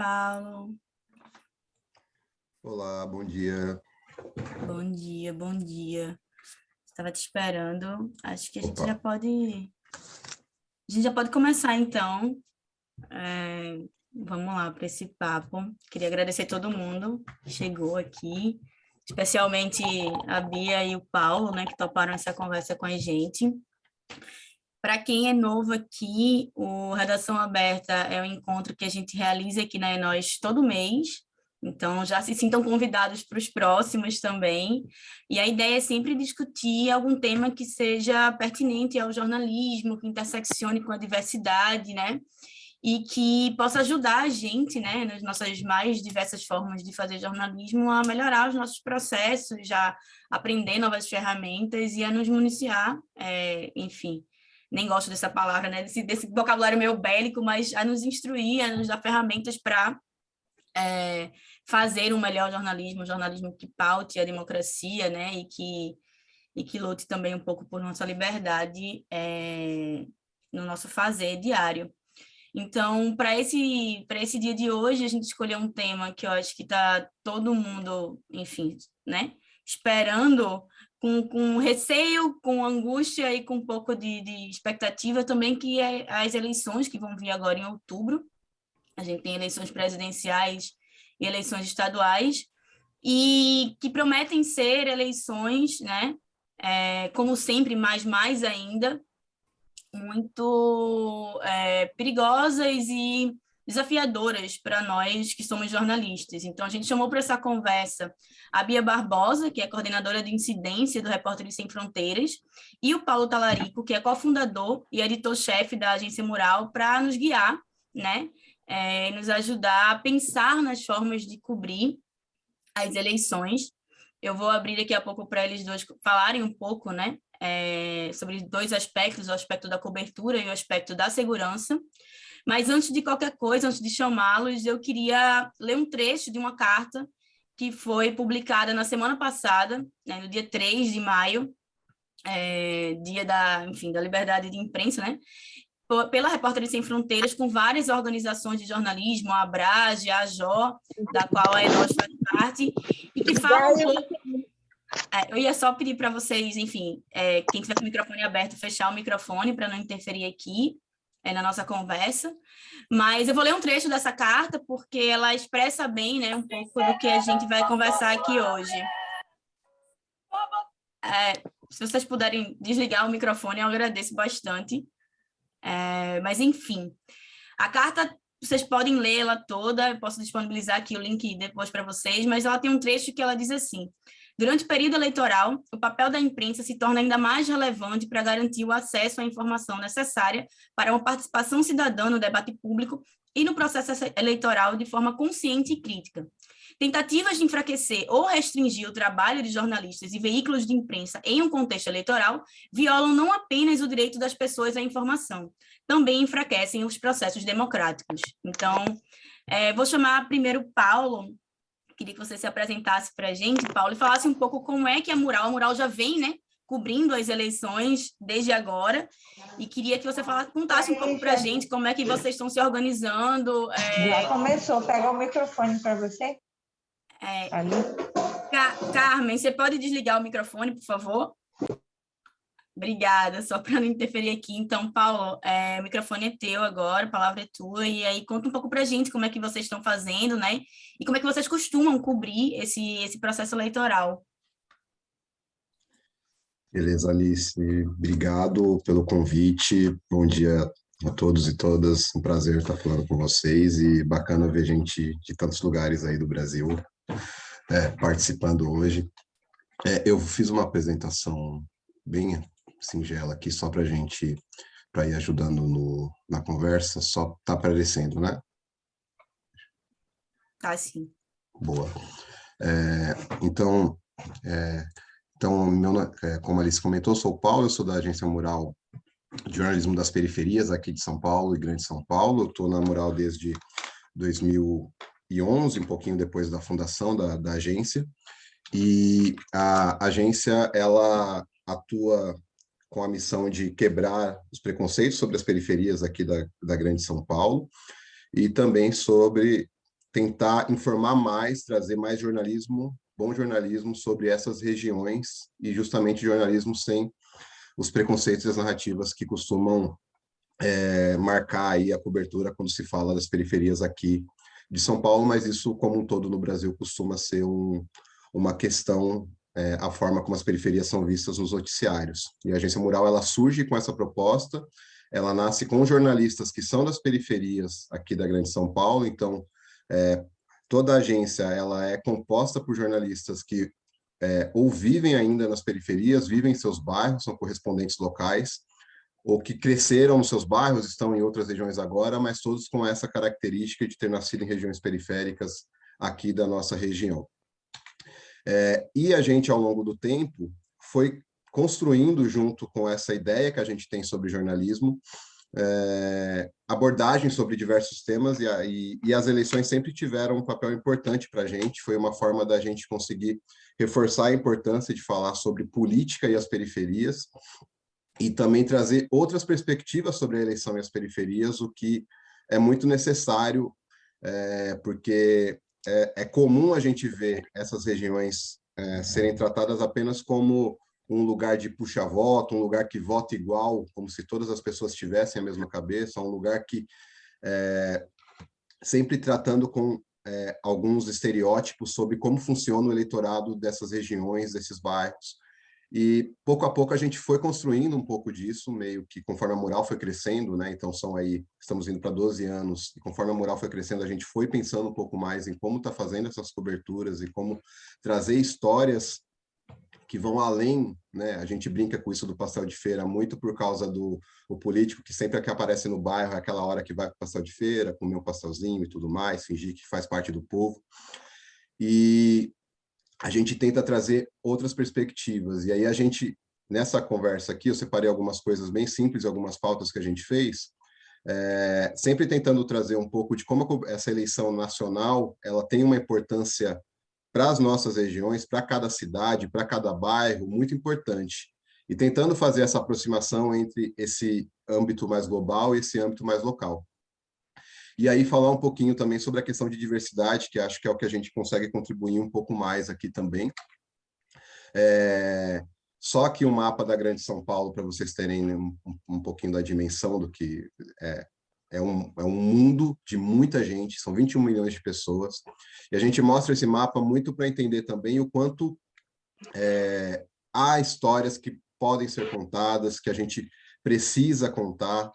Paulo. Olá, bom dia. Bom dia, bom dia. Estava te esperando. Acho que a gente já Opa, pode, começar, então. Vamos lá para esse papo. Queria agradecer todo mundo que chegou aqui, especialmente a Bia e o Paulo, né, que toparam essa conversa com a gente. Para quem é novo aqui, o Redação Aberta é um encontro que a gente realiza aqui na Enós todo mês, então já se sintam convidados para os próximos também. E a ideia é sempre discutir algum tema que seja pertinente ao jornalismo, que interseccione com a diversidade, né? E que possa ajudar a gente, né, nas nossas mais diversas formas de fazer jornalismo, a melhorar os nossos processos, já aprender novas ferramentas e a nos municiar, enfim, nem gosto dessa palavra, né, desse vocabulário meio bélico, mas a nos instruir, a nos dar ferramentas para fazer um melhor jornalismo, um jornalismo que paute a democracia, né, e que lute também um pouco por nossa liberdade no nosso fazer diário. Então, para esse dia de hoje, a gente escolheu um tema que eu acho que está todo mundo, enfim, né, esperando com receio, com angústia e com um pouco de expectativa também, que é as eleições que vão vir agora em outubro. A gente tem eleições presidenciais e eleições estaduais, e que prometem ser eleições, né, como sempre, mais ainda, muito perigosas e desafiadoras para nós que somos jornalistas. Então, a gente chamou para essa conversa a Bia Barbosa, que é coordenadora de incidência do Repórteres Sem Fronteiras, e o Paulo Talarico, que é cofundador e editor-chefe da Agência Mural, para nos guiar, né, nos ajudar a pensar nas formas de cobrir as eleições. Eu vou abrir daqui a pouco para eles dois falarem um pouco, né, sobre dois aspectos, o aspecto da cobertura e o aspecto da segurança. Mas antes de qualquer coisa, antes de chamá-los, eu queria ler um trecho de uma carta que foi publicada na semana passada, né, no dia 3 de maio, dia da liberdade de imprensa, né, pela Repórteres Sem Fronteiras, com várias organizações de jornalismo, a Abrage, a AJO, da qual a Enos faz parte, e que fala um pouco. Eu ia só pedir para vocês, enfim, quem tiver com o microfone aberto, fechar o microfone para não interferir aqui na nossa conversa. Mas eu vou ler um trecho dessa carta, porque ela expressa bem, né, um pouco do que a gente vai conversar aqui hoje. Se vocês puderem desligar o microfone, eu agradeço bastante. Mas, enfim, a carta, vocês podem lê-la toda, eu posso disponibilizar aqui o link depois para vocês, mas ela tem um trecho que ela diz assim: durante o período eleitoral, o papel da imprensa se torna ainda mais relevante para garantir o acesso à informação necessária para uma participação cidadã no debate público e no processo eleitoral de forma consciente e crítica. Tentativas de enfraquecer ou restringir o trabalho de jornalistas e veículos de imprensa em um contexto eleitoral violam não apenas o direito das pessoas à informação, também enfraquecem os processos democráticos. Então, vou chamar primeiro o Paulo. Queria que você se apresentasse para a gente, Paulo, e falasse um pouco como é que a Mural já vem, né, cobrindo as eleições desde agora, e queria que você contasse um pouco para a gente como é que vocês estão se organizando. Já começou, pega o microfone para você. Ali. Carmen, você pode desligar o microfone, por favor? Obrigada, só para não interferir aqui. Então, Paulo, o microfone é teu agora, a palavra é tua, e aí conta um pouco para a gente como é que vocês estão fazendo, né? E como é que vocês costumam cobrir esse processo eleitoral. Beleza, Alice. Obrigado pelo convite. Bom dia a todos e todas. Um prazer estar falando com vocês e bacana ver gente de tantos lugares aí do Brasil participando hoje. Eu fiz uma apresentação bem singela aqui, só para ir ajudando na conversa. Só está aparecendo, né? Tá, sim. Boa. Então, como a Alice comentou, sou o Paulo, eu sou da Agência Mural de Jornalismo das Periferias, aqui de São Paulo e Grande São Paulo. Eu estou na Mural desde 2011, um pouquinho depois da fundação da agência. E a agência, ela atua com a missão de quebrar os preconceitos sobre as periferias aqui da Grande São Paulo e também sobre tentar informar mais, trazer mais jornalismo, bom jornalismo sobre essas regiões e justamente jornalismo sem os preconceitos e as narrativas que costumam marcar aí a cobertura quando se fala das periferias aqui de São Paulo, mas isso, como um todo no Brasil, costuma ser uma questão, a forma como as periferias são vistas nos noticiários. E a Agência Mural, ela surge com essa proposta, ela nasce com jornalistas que são das periferias aqui da Grande São Paulo, então toda a agência ela é composta por jornalistas que ou vivem ainda nas periferias, vivem em seus bairros, são correspondentes locais, ou que cresceram nos seus bairros, estão em outras regiões agora, mas todos com essa característica de ter nascido em regiões periféricas aqui da nossa região. E a gente, ao longo do tempo, foi construindo, junto com essa ideia que a gente tem sobre jornalismo, abordagens sobre diversos temas, e as eleições sempre tiveram um papel importante para a gente, foi uma forma da gente conseguir reforçar a importância de falar sobre política e as periferias, e também trazer outras perspectivas sobre a eleição e as periferias, o que é muito necessário, porque é comum a gente ver essas regiões serem tratadas apenas como um lugar de puxa-voto, um lugar que vota igual, como se todas as pessoas tivessem a mesma cabeça, um lugar que sempre tratando com alguns estereótipos sobre como funciona o eleitorado dessas regiões, desses bairros. E, pouco a pouco, a gente foi construindo um pouco disso, meio que conforme a Mural foi crescendo, né? Então, estamos indo para 12 anos, e conforme a Mural foi crescendo, a gente foi pensando um pouco mais em como está fazendo essas coberturas e como trazer histórias que vão além, né? A gente brinca com isso do pastel de feira, muito por causa do político que sempre que aparece no bairro é aquela hora que vai para o pastel de feira, comer um pastelzinho e tudo mais, fingir que faz parte do povo. E a gente tenta trazer outras perspectivas. E aí a gente, nessa conversa aqui, eu separei algumas coisas bem simples, algumas pautas que a gente fez, sempre tentando trazer um pouco de como essa eleição nacional ela tem uma importância para as nossas regiões, para cada cidade, para cada bairro, muito importante. E tentando fazer essa aproximação entre esse âmbito mais global e esse âmbito mais local. E aí falar um pouquinho também sobre a questão de diversidade, que acho que é o que a gente consegue contribuir um pouco mais aqui também. Só que o mapa da Grande São Paulo, para vocês terem um pouquinho da dimensão do que é um mundo de muita gente, são 21 milhões de pessoas, e a gente mostra esse mapa muito para entender também o quanto há histórias que podem ser contadas, que a gente precisa contar,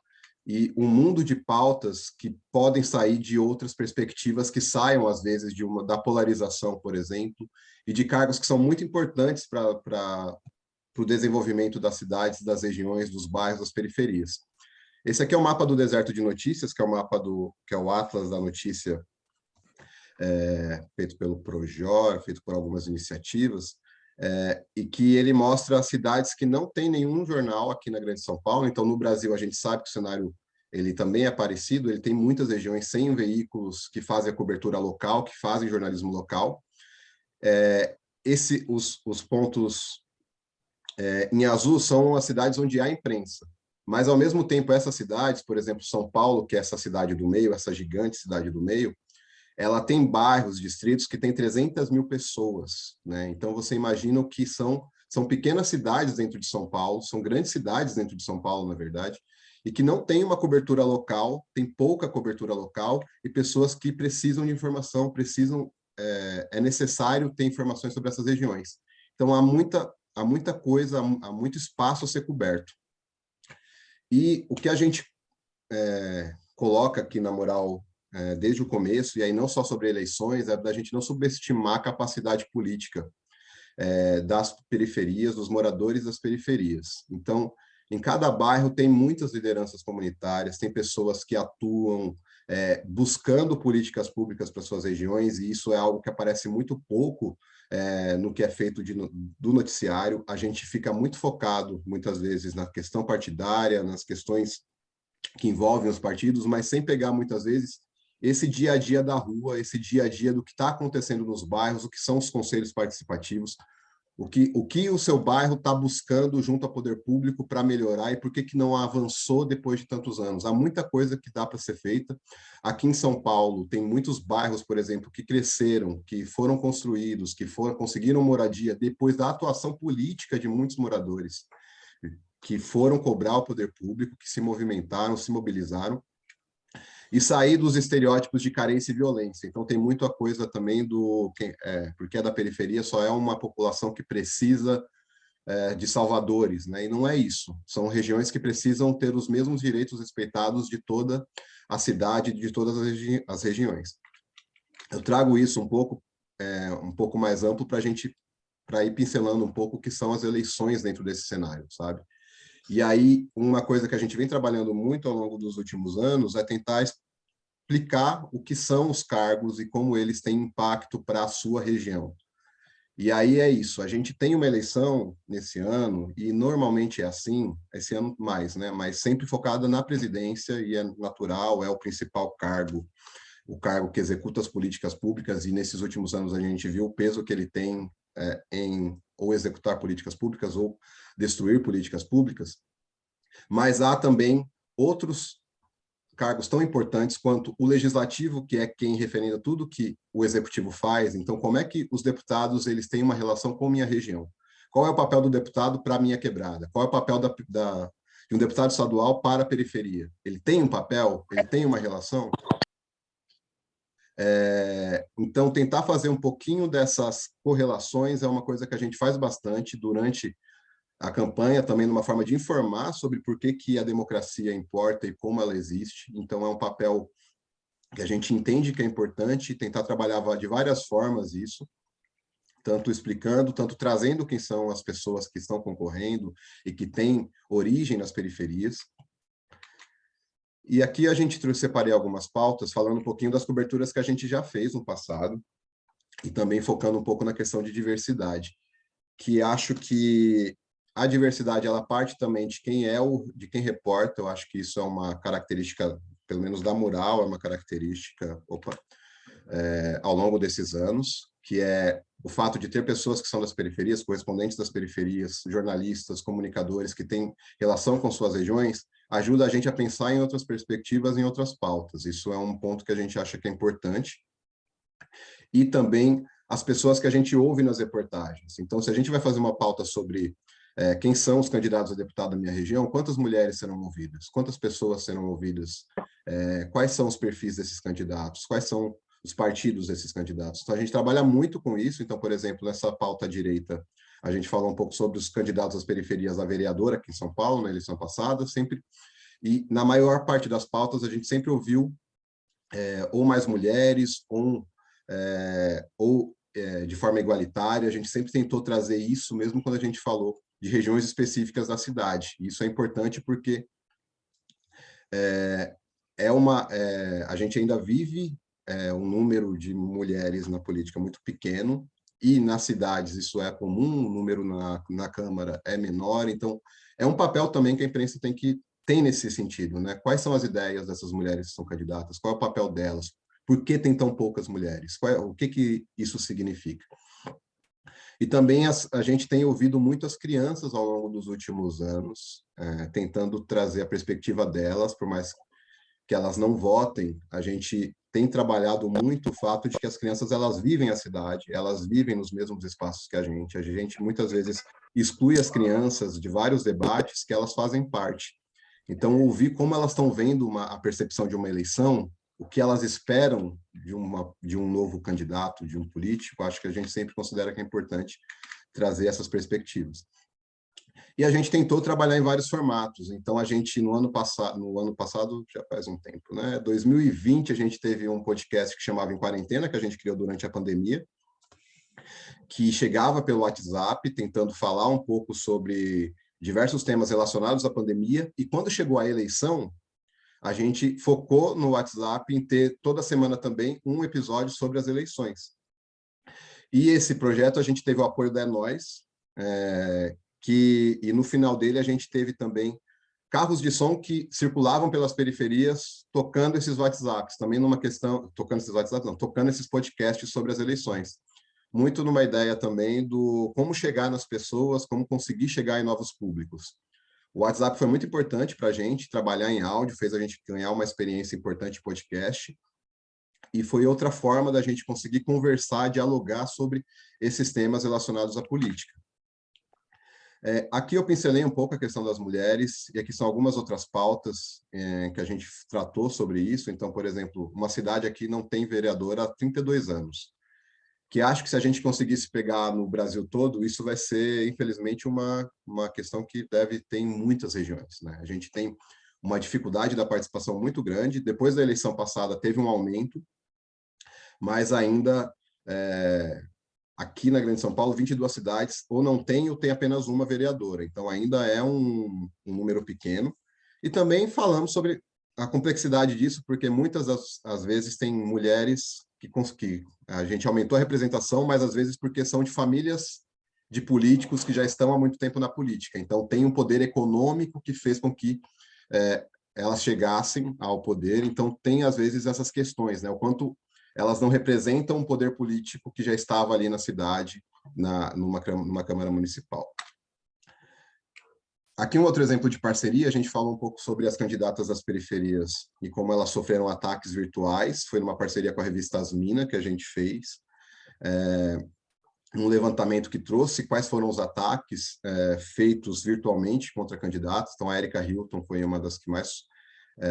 e um mundo de pautas que podem sair de outras perspectivas que saiam, às vezes, da polarização, por exemplo, e de cargos que são muito importantes para o desenvolvimento das cidades, das regiões, dos bairros, das periferias. Esse aqui é o mapa do Deserto de Notícias, que é o mapa que é o Atlas da Notícia, feito pelo Projor, feito por algumas iniciativas, e que ele mostra as cidades que não tem nenhum jornal aqui na Grande São Paulo. Então, no Brasil, a gente sabe que o cenário ele também é parecido, ele tem muitas regiões sem veículos que fazem a cobertura local, que fazem jornalismo local. Os pontos em azul são as cidades onde há imprensa, mas, ao mesmo tempo, essas cidades, por exemplo, São Paulo, que é essa cidade do meio, essa gigante cidade do meio, ela tem bairros, distritos que tem 300 mil pessoas, né? Então, você imagina o que são pequenas cidades dentro de São Paulo, são grandes cidades dentro de São Paulo, na verdade, e que não tem uma cobertura local, tem pouca cobertura local, e pessoas que precisam de informação, é necessário ter informações sobre essas regiões. Então, há muita coisa, há muito espaço a ser coberto. E o que a gente coloca aqui na Mural desde o começo, e aí não só sobre eleições, é da gente não subestimar a capacidade política das periferias, dos moradores das periferias. Então, em cada bairro tem muitas lideranças comunitárias, tem pessoas que atuam buscando políticas públicas para suas regiões, e isso é algo que aparece muito pouco no que é feito do noticiário. A gente fica muito focado, muitas vezes, na questão partidária, nas questões que envolvem os partidos, mas sem pegar, muitas vezes, esse dia a dia da rua, esse dia a dia do que está acontecendo nos bairros, o que são os conselhos participativos, O que o seu bairro está buscando junto ao poder público para melhorar e por que não avançou depois de tantos anos? Há muita coisa que dá para ser feita. Aqui em São Paulo, tem muitos bairros, por exemplo, que cresceram, que foram construídos, conseguiram moradia depois da atuação política de muitos moradores, que foram cobrar o poder público, que se movimentaram, se mobilizaram, e sair dos estereótipos de carência e violência. Então, tem muita coisa também porque é da periferia, só é uma população que precisa de salvadores, né? E não é isso. São regiões que precisam ter os mesmos direitos respeitados de toda a cidade, de todas as regiões. Eu trago isso um pouco mais amplo para ir pincelando um pouco o que são as eleições dentro desse cenário, sabe? E aí, uma coisa que a gente vem trabalhando muito ao longo dos últimos anos é tentar explicar o que são os cargos e como eles têm impacto para a sua região. E aí é isso, a gente tem uma eleição nesse ano, e normalmente é assim, esse ano mais, né? Mas sempre focada na presidência, e é natural, é o principal cargo, o cargo que executa as políticas públicas, e nesses últimos anos a gente viu o peso que ele tem em ou executar políticas públicas ou destruir políticas públicas, mas há também outros cargos tão importantes quanto o legislativo, que é quem referenda tudo que o executivo faz. Então, como é que os deputados eles têm uma relação com minha região? Qual é o papel do deputado para a minha quebrada? Qual é o papel de um deputado estadual para a periferia? Ele tem um papel? Ele tem uma relação? Então, tentar fazer um pouquinho dessas correlações é uma coisa que a gente faz bastante durante a campanha, também numa forma de informar sobre por que a democracia importa e como ela existe. Então, é um papel que a gente entende que é importante, tentar trabalhar de várias formas isso, tanto explicando, tanto trazendo quem são as pessoas que estão concorrendo e que têm origem nas periferias. E aqui a gente separei algumas pautas, falando um pouquinho das coberturas que a gente já fez no passado, e também focando um pouco na questão de diversidade, que acho que a diversidade, ela parte também de de quem reporta. Eu acho que isso é uma característica, pelo menos da Mural, é uma característica, ao longo desses anos, que é o fato de ter pessoas que são das periferias, correspondentes das periferias, jornalistas, comunicadores que têm relação com suas regiões, ajuda a gente a pensar em outras perspectivas, em outras pautas. Isso é um ponto que a gente acha que é importante. E também as pessoas que a gente ouve nas reportagens. Então, se a gente vai fazer uma pauta sobre quem são os candidatos a deputado da minha região, quantas mulheres serão ouvidas? Quantas pessoas serão ouvidas? Quais são os perfis desses candidatos? Quais são os partidos desses candidatos? Então, a gente trabalha muito com isso. Então, por exemplo, nessa pauta à direita, a gente falou um pouco sobre os candidatos às periferias à vereadora aqui em São Paulo, na eleição passada, sempre. E na maior parte das pautas, a gente sempre ouviu ou mais mulheres, ou de forma igualitária. A gente sempre tentou trazer isso, mesmo quando a gente falou de regiões específicas da cidade. Isso é importante porque a gente ainda vive um número de mulheres na política muito pequeno, e nas cidades isso é comum, o número na Câmara é menor. Então, é um papel também que a imprensa tem nesse sentido, né? Quais são as ideias dessas mulheres que são candidatas? Qual é o papel delas? Por que tem tão poucas mulheres? O que isso significa? E também a gente tem ouvido muitas crianças ao longo dos últimos anos, tentando trazer a perspectiva delas, por mais que elas não votem. A gente tem trabalhado muito o fato de que as crianças elas vivem a cidade, elas vivem nos mesmos espaços que a gente muitas vezes exclui as crianças de vários debates que elas fazem parte. Então, ouvir como elas estão vendo a percepção de uma eleição, o que elas esperam de um novo candidato, de um político, acho que a gente sempre considera que é importante trazer essas perspectivas. E a gente tentou trabalhar em vários formatos. Então, a gente, no ano passado, já faz um tempo, né? 2020, a gente teve um podcast que chamava Em Quarentena, que a gente criou durante a pandemia, que chegava pelo WhatsApp, tentando falar um pouco sobre diversos temas relacionados à pandemia. E quando chegou a eleição, a gente focou no WhatsApp em ter toda semana também um episódio sobre as eleições. E esse projeto a gente teve o apoio da Nós, e no final dele a gente teve também carros de som que circulavam pelas periferias tocando esses WhatsApps, também numa questão, tocando esses podcasts sobre as eleições. muito numa ideia também do como chegar nas pessoas, como conseguir chegar em novos públicos. O WhatsApp foi muito importante para a gente, trabalhar em áudio, fez a gente ganhar uma experiência importante em podcast, e foi outra forma da gente conseguir conversar, dialogar sobre esses temas relacionados à política. Aqui eu pincelei um pouco a questão das mulheres, e aqui são algumas outras pautas que a gente tratou sobre isso. Então, por exemplo, uma cidade aqui não tem vereadora há 32 anos, que acho que se a gente conseguisse pegar no Brasil todo, isso vai ser, infelizmente, uma questão que deve ter em muitas regiões, né? A gente tem uma dificuldade da participação muito grande. Depois da eleição passada, teve um aumento, mas ainda, aqui na Grande São Paulo, 22 cidades ou não tem ou tem apenas uma vereadora. Então, ainda é um número pequeno. E também falamos sobre a complexidade disso, porque muitas das vezes tem mulheres que a gente aumentou a representação, mas às vezes porque são de famílias de políticos que já estão há muito tempo na política. Então, tem um poder econômico que fez com que elas chegassem ao poder. Então, tem, às vezes, essas questões, né? O quanto elas não representam um poder político que já estava ali na cidade, numa Câmara Municipal. Aqui um outro exemplo de parceria, a gente fala um pouco sobre as candidatas das periferias e como elas sofreram ataques virtuais. Foi numa parceria com a revista Asmina que a gente fez, um levantamento que trouxe quais foram os ataques feitos virtualmente contra candidatos. Então, a Erika Hilton foi uma das que mais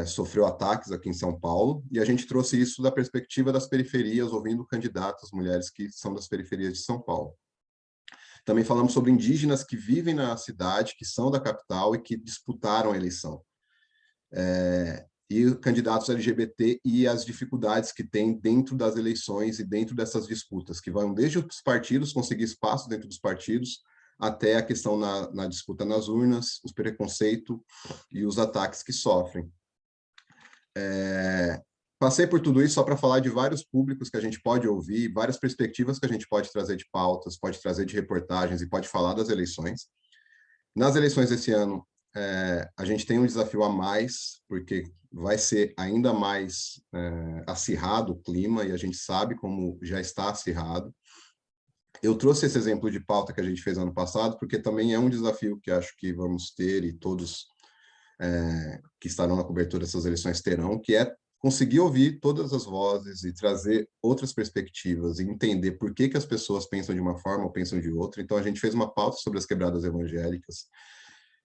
sofreu ataques aqui em São Paulo, e a gente trouxe isso da perspectiva das periferias, ouvindo candidatas, mulheres que são das periferias de São Paulo. Também falamos sobre indígenas que vivem na cidade, que são da capital e que disputaram a eleição. E candidatos LGBT e as dificuldades que tem dentro das eleições e dentro dessas disputas, que vão desde os partidos, conseguir espaço dentro dos partidos, até a questão na disputa nas urnas, os preconceitos e os ataques que sofrem. Passei por tudo isso só para falar de vários públicos que a gente pode ouvir, várias perspectivas que a gente pode trazer de pautas, pode trazer de reportagens e pode falar das eleições. Nas eleições desse ano, a gente tem um desafio a mais, porque vai ser ainda mais acirrado o clima, e a gente sabe como já está acirrado. Eu trouxe esse exemplo de pauta que a gente fez ano passado, porque também é um desafio que acho que vamos ter, e todos que estarão na cobertura dessas eleições terão, que é conseguir ouvir todas as vozes e trazer outras perspectivas e entender por que as pessoas pensam de uma forma ou pensam de outra. Então, a gente fez uma pauta sobre as quebradas evangélicas,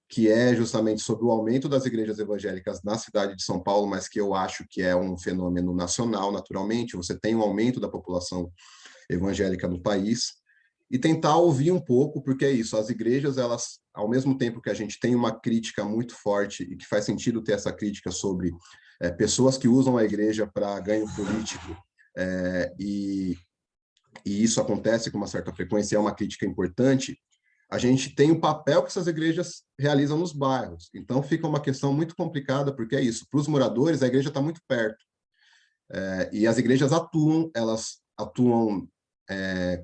que é justamente sobre o aumento das igrejas evangélicas na cidade de São Paulo, mas que eu acho que é um fenômeno nacional, naturalmente. Você tem um aumento da população evangélica no país, e tentar ouvir um pouco, porque é isso, as igrejas, elas, ao mesmo tempo que a gente tem uma crítica muito forte, e que faz sentido ter essa crítica sobre pessoas que usam a igreja para ganho político, e isso acontece com uma certa frequência, é uma crítica importante, a gente tem o papel que essas igrejas realizam nos bairros. Então, fica uma questão muito complicada, porque é isso, para os moradores, a igreja está muito perto, e as igrejas elas atuam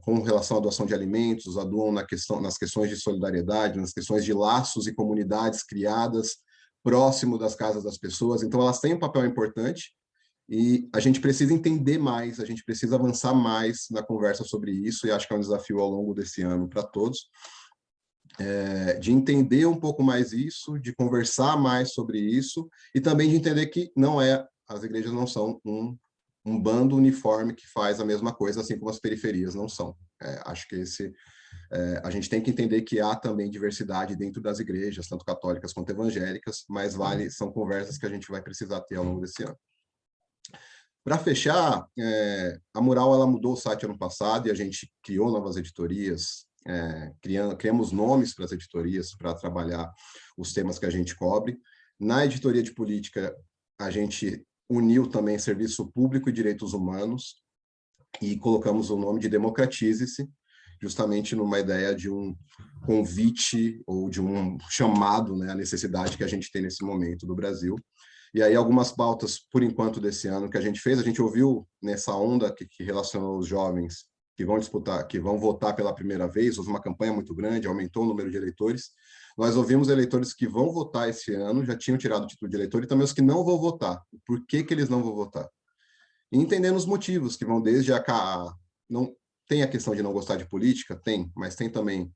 com relação à doação de alimentos, atuam nas questões de solidariedade, nas questões de laços e comunidades criadas próximo das casas das pessoas. Então, elas têm um papel importante, e a gente precisa entender mais, a gente precisa avançar mais na conversa sobre isso, e acho que é um desafio ao longo desse ano para todos, de entender um pouco mais isso, de conversar mais sobre isso, e também de entender que as igrejas não são um bando uniforme que faz a mesma coisa, assim como as periferias não são. Acho que a gente tem que entender que há também diversidade dentro das igrejas, tanto católicas quanto evangélicas, mas são conversas que a gente vai precisar ter ao longo desse ano. Para fechar, a Mural ela mudou o site ano passado, e a gente criou novas editorias, criamos nomes para as editorias para trabalhar os temas que a gente cobre. Na editoria de política, a gente uniu também serviço público e direitos humanos, e colocamos o nome de Democratize-se, justamente numa ideia de um convite ou de um chamado, né, à necessidade que a gente tem nesse momento do Brasil. E aí algumas pautas, por enquanto, desse ano que a gente fez, a gente ouviu nessa onda que relacionou os jovens que vão disputar, que vão votar pela primeira vez, houve uma campanha muito grande, aumentou o número de eleitores. Nós ouvimos eleitores que vão votar esse ano, já tinham tirado o título de eleitor, e também os que não vão votar. Por que eles não vão votar? E entendendo os motivos, que vão desde tem a questão de não gostar de política? Tem, mas tem também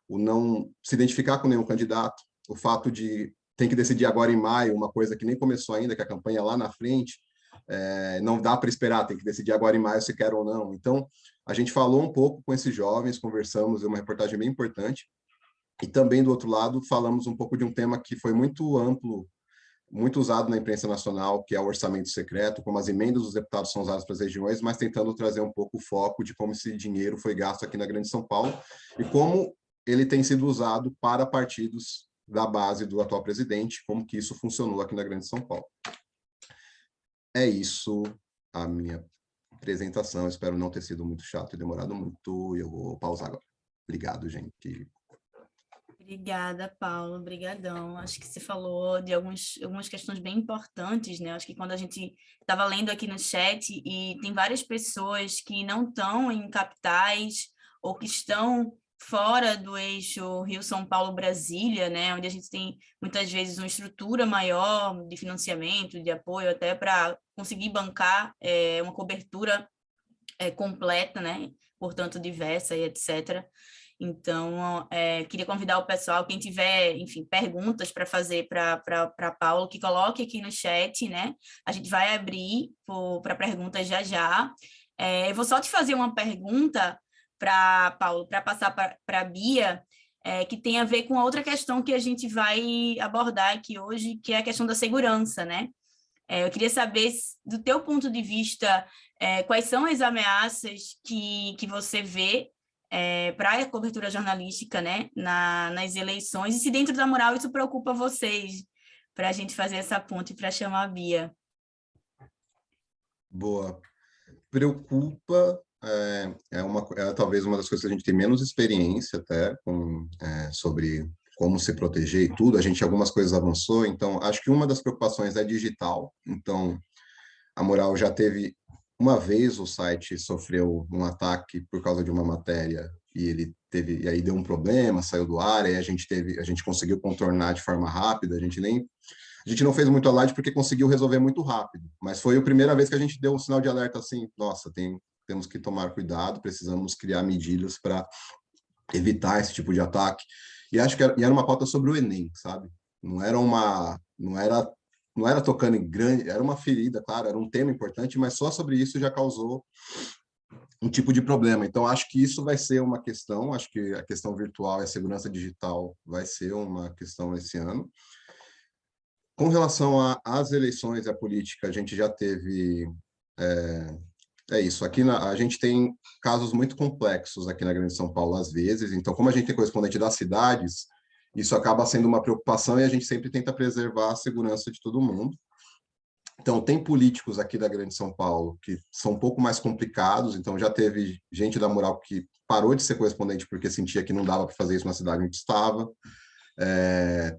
o não se identificar com nenhum candidato, o fato de tem que decidir agora em maio, uma coisa que nem começou ainda, que a campanha é lá na frente, não dá para esperar, tem que decidir agora em maio se quer ou não. Então, a gente falou um pouco com esses jovens, conversamos, é uma reportagem bem importante, e também, do outro lado, falamos um pouco de um tema que foi muito amplo, muito usado na imprensa nacional, que é o orçamento secreto, como as emendas dos deputados são usadas para as regiões, mas tentando trazer um pouco o foco de como esse dinheiro foi gasto aqui na Grande São Paulo e como ele tem sido usado para partidos da base do atual presidente, como que isso funcionou aqui na Grande São Paulo. É isso a minha apresentação, espero não ter sido muito chato e demorado muito, e eu vou pausar agora. Obrigado, gente. Obrigada, Paulo, obrigadão. Acho que você falou de algumas questões bem importantes, né? Acho que quando a gente estava lendo aqui no chat e tem várias pessoas que não estão em capitais ou que estão fora do eixo Rio-São Paulo-Brasília, né? Onde a gente tem muitas vezes uma estrutura maior de financiamento, de apoio, até para conseguir bancar uma cobertura completa, né? Portanto, diversa e etc. Então, queria convidar o pessoal, quem tiver, enfim, perguntas para fazer para Paulo, que coloque aqui no chat, né? A gente vai abrir para perguntas já já. Eu vou só te fazer uma pergunta para Paulo, para passar para a Bia, que tem a ver com a outra questão que a gente vai abordar aqui hoje, que é a questão da segurança, né? Eu queria saber, do teu ponto de vista, quais são as ameaças que você vê para a cobertura jornalística, né, nas eleições, e se dentro da Mural isso preocupa vocês, para a gente fazer essa ponte para chamar a Bia. Boa. Preocupa, talvez uma das coisas que a gente tem menos experiência até sobre como se proteger e tudo, a gente algumas coisas avançou, então acho que uma das preocupações é digital, então a Mural já teve uma vez o site sofreu um ataque por causa de uma matéria e aí deu um problema, saiu do ar, e a gente conseguiu contornar de forma rápida, a gente não fez muito alarde porque conseguiu resolver muito rápido, mas foi a primeira vez que a gente deu um sinal de alerta assim, nossa, temos que tomar cuidado, precisamos criar medidas para evitar esse tipo de ataque. E acho que era uma pauta sobre o Enem, sabe? Não era tocando em grande, era uma ferida, claro, era um tema importante, mas só sobre isso já causou um tipo de problema. Então, acho que isso vai ser uma questão, acho que a questão virtual e a segurança digital vai ser uma questão esse ano. Com relação às eleições e à política, a gente já teve... isso, aqui a gente tem casos muito complexos aqui na Grande São Paulo, às vezes, então, como a gente tem correspondente das cidades, isso acaba sendo uma preocupação e a gente sempre tenta preservar a segurança de todo mundo. Então, tem políticos aqui da Grande São Paulo que são um pouco mais complicados, então já teve gente da Mural que parou de ser correspondente porque sentia que não dava para fazer isso na cidade onde estava.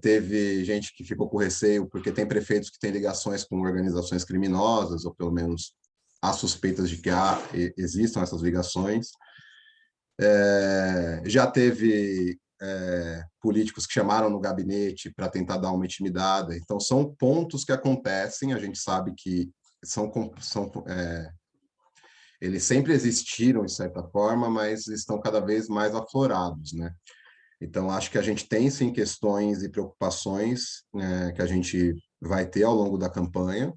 Teve gente que ficou com receio porque tem prefeitos que têm ligações com organizações criminosas, ou pelo menos há suspeitas de que existam essas ligações. Já teve políticos que chamaram no gabinete para tentar dar uma intimidada. Então, são pontos que acontecem, a gente sabe que eles sempre existiram, de certa forma, mas estão cada vez mais aflorados, né? Então, acho que a gente tem, sim, questões e preocupações que a gente vai ter ao longo da campanha,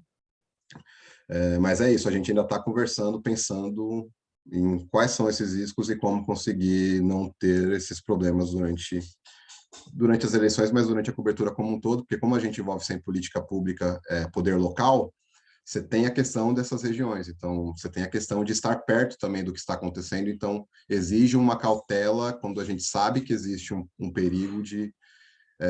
mas é isso, a gente ainda está conversando, pensando em quais são esses riscos e como conseguir não ter esses problemas durante as eleições, mas durante a cobertura como um todo, porque como a gente envolve sempre política pública, poder local, você tem a questão dessas regiões, então você tem a questão de estar perto também do que está acontecendo, então exige uma cautela quando a gente sabe que existe um perigo de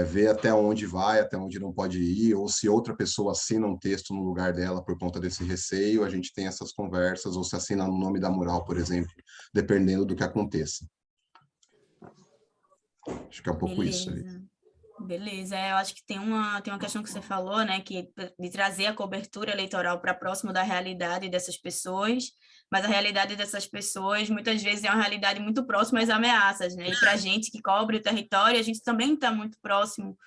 ver até onde vai, até onde não pode ir, ou se outra pessoa assina um texto no lugar dela por conta desse receio, a gente tem essas conversas, ou se assina no nome da Mural, por exemplo, dependendo do que aconteça. Acho que é um pouco isso aí. Beleza, eu acho que tem uma questão que você falou, né, que de trazer a cobertura eleitoral para próximo da realidade dessas pessoas, mas a realidade dessas pessoas muitas vezes é uma realidade muito próxima às ameaças, né, e para a gente que cobre o território, a gente também está muito próximo,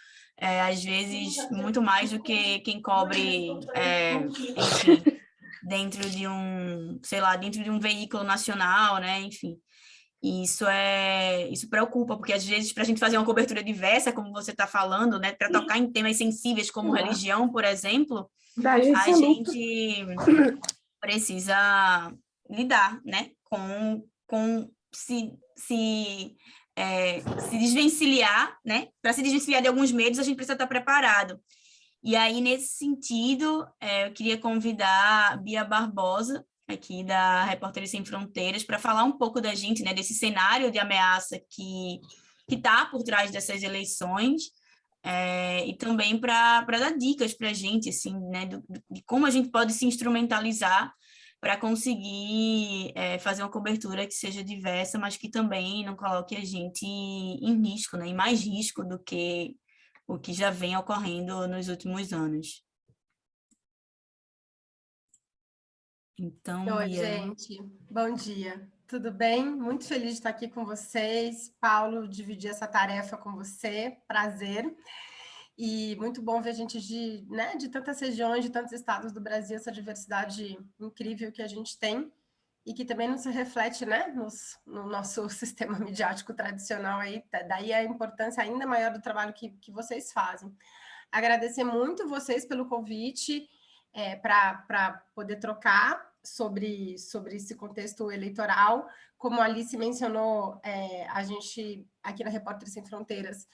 às vezes muito mais do que quem cobre, enfim, dentro de um, sei lá, dentro de um veículo nacional, né, enfim. E isso preocupa, porque às vezes para a gente fazer uma cobertura diversa, como você está falando, né, para tocar em temas sensíveis como religião, por exemplo, a gente precisa lidar, né, com se desvencilhar, né? Para se desvencilhar de alguns medos, a gente precisa estar preparado. E aí, nesse sentido, eu queria convidar a Bia Barbosa, aqui da Repórteres Sem Fronteiras, para falar um pouco da gente, né, desse cenário de ameaça que está por trás dessas eleições, e também para dar dicas para a gente, assim, né, de como a gente pode se instrumentalizar para conseguir fazer uma cobertura que seja diversa, mas que também não coloque a gente em risco, né, em mais risco do que o que já vem ocorrendo nos últimos anos. Então, Oi, gente. Bom dia. Tudo bem? Muito feliz de estar aqui com vocês. Paulo, dividir essa tarefa com você. Prazer. E muito bom ver gente de tantas regiões, de tantos estados do Brasil, essa diversidade incrível que a gente tem e que também não se reflete, né, no nosso sistema midiático tradicional aí. Daí a importância ainda maior do trabalho que vocês fazem. Agradecer muito vocês pelo convite para poder trocar sobre esse contexto eleitoral. Como a Alice mencionou, a gente, aqui na Repórteres Sem Fronteiras,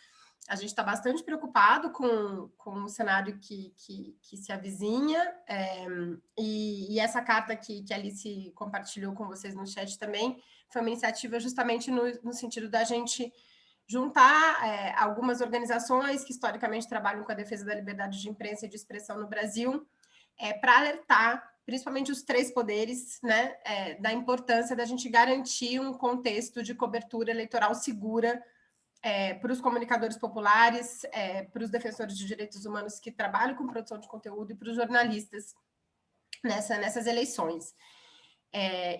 a gente está bastante preocupado com o cenário que se avizinha, e essa carta que a Alice compartilhou com vocês no chat também foi uma iniciativa justamente no sentido da gente juntar algumas organizações que historicamente trabalham com a defesa da liberdade de imprensa e de expressão no Brasil, para alertar, principalmente os três poderes, né, da importância da gente garantir um contexto de cobertura eleitoral segura para os comunicadores populares, para os defensores de direitos humanos que trabalham com produção de conteúdo e para os jornalistas nessas eleições.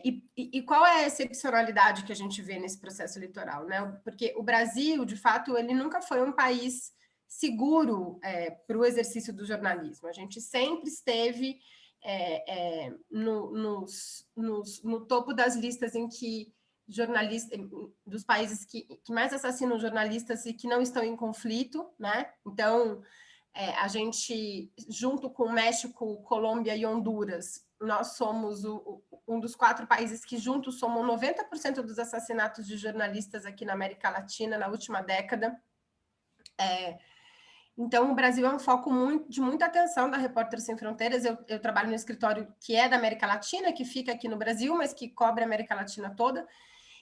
E qual é a excepcionalidade que a gente vê nesse processo eleitoral, né? Porque o Brasil, de fato, ele nunca foi um país seguro para o exercício do jornalismo. A gente sempre esteve no topo das listas em que jornalistas dos países que mais assassinam jornalistas e que não estão em conflito, né? Então, a gente, junto com México, Colômbia e Honduras, nós somos um dos 4 países que juntos somam 90% dos assassinatos de jornalistas aqui na América Latina na última década. Então, o Brasil é um foco de muita atenção da Repórteres Sem Fronteiras. Eu trabalho no escritório que é da América Latina, que fica aqui no Brasil, mas que cobre a América Latina toda.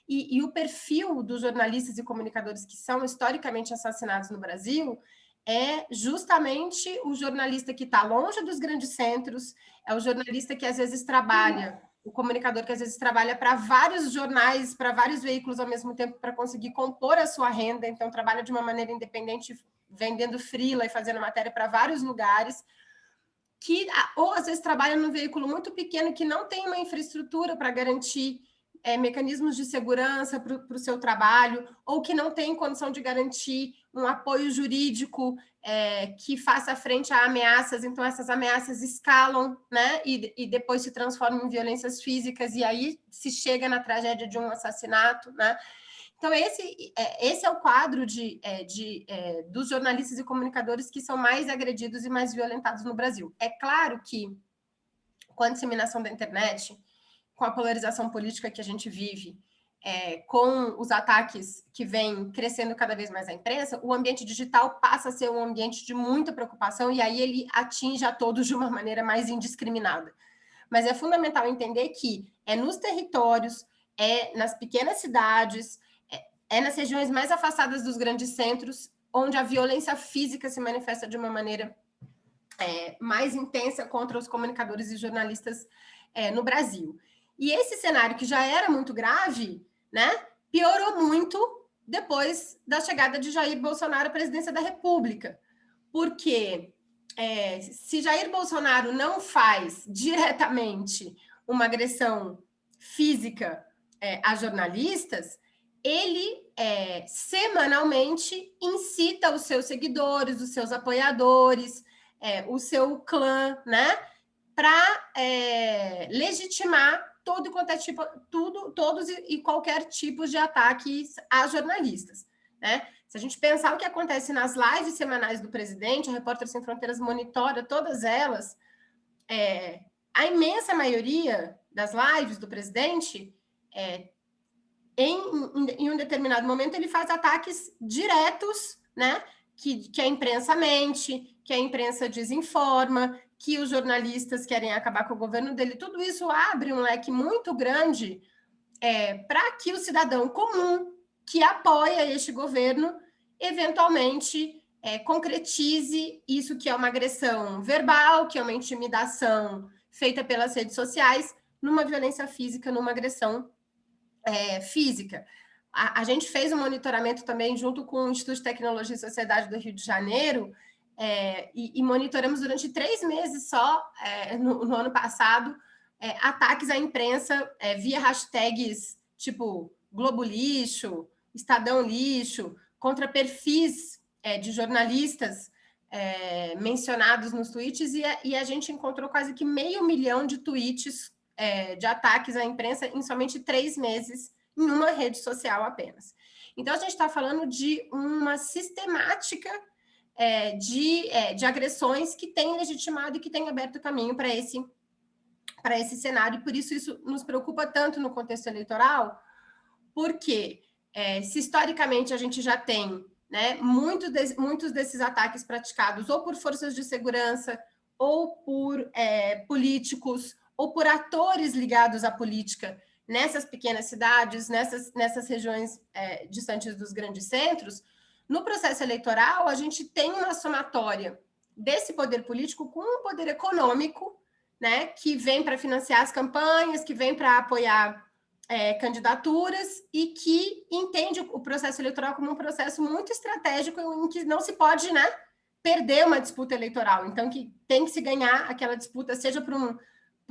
E o perfil dos jornalistas e comunicadores que são historicamente assassinados no Brasil é justamente o jornalista que está longe dos grandes centros, é o jornalista que às vezes trabalha, o comunicador que às vezes trabalha para vários jornais, para vários veículos ao mesmo tempo, para conseguir compor a sua renda, então trabalha de uma maneira independente, vendendo freela e fazendo matéria para vários lugares, ou às vezes trabalha num veículo muito pequeno que não tem uma infraestrutura para garantir mecanismos de segurança para o seu trabalho, ou que não tem condição de garantir um apoio jurídico que faça frente a ameaças, então essas ameaças escalam, né, e depois se transformam em violências físicas, e aí se chega na tragédia de um assassinato, né? Então, esse é o quadro dos jornalistas e comunicadores que são mais agredidos e mais violentados no Brasil. É claro que, com a disseminação da internet, com a polarização política que a gente vive, com os ataques que vêm crescendo cada vez mais a imprensa, o ambiente digital passa a ser um ambiente de muita preocupação e aí ele atinge a todos de uma maneira mais indiscriminada. Mas é fundamental entender que nos territórios, nas pequenas cidades, nas regiões mais afastadas dos grandes centros, onde a violência física se manifesta de uma maneira mais intensa contra os comunicadores e jornalistas no Brasil. E esse cenário, que já era muito grave, né, piorou muito depois da chegada de Jair Bolsonaro à presidência da República. Porque se Jair Bolsonaro não faz diretamente uma agressão física a jornalistas, ele semanalmente incita os seus seguidores, os seus apoiadores, o seu clã, né, para legitimar todos e qualquer tipo de ataques a jornalistas, né? Se a gente pensar o que acontece nas lives semanais do presidente, a Repórteres Sem Fronteiras monitora todas elas, a imensa maioria das lives do presidente, em um determinado momento, ele faz ataques diretos, né? Que a imprensa mente, que a imprensa desinforma, que os jornalistas querem acabar com o governo dele. Tudo isso abre um leque muito grande para que o cidadão comum que apoia este governo, eventualmente, concretize isso que é uma agressão verbal, que é uma intimidação feita pelas redes sociais, numa violência física, numa agressão física. A gente fez um monitoramento também junto com o Instituto de Tecnologia e Sociedade do Rio de Janeiro, e monitoramos durante 3 meses só, no ano passado, ataques à imprensa via hashtags tipo Globo Lixo, Estadão Lixo, contra perfis de jornalistas mencionados nos tweets, e a gente encontrou quase que 500 mil de tweets de ataques à imprensa em somente 3 meses, em uma rede social apenas. Então, a gente está falando de uma sistemática de agressões que tem legitimado e que tem aberto caminho para esse cenário, e por isso nos preocupa tanto no contexto eleitoral, porque se historicamente a gente já tem, né, muitos desses ataques praticados ou por forças de segurança, ou por políticos, ou por atores ligados à política nessas pequenas cidades, nessas regiões distantes dos grandes centros, no processo eleitoral a gente tem uma somatória desse poder político com um poder econômico, né, que vem para financiar as campanhas, que vem para apoiar candidaturas e que entende o processo eleitoral como um processo muito estratégico em que não se pode, né, perder uma disputa eleitoral. Então, que tem que se ganhar aquela disputa, seja por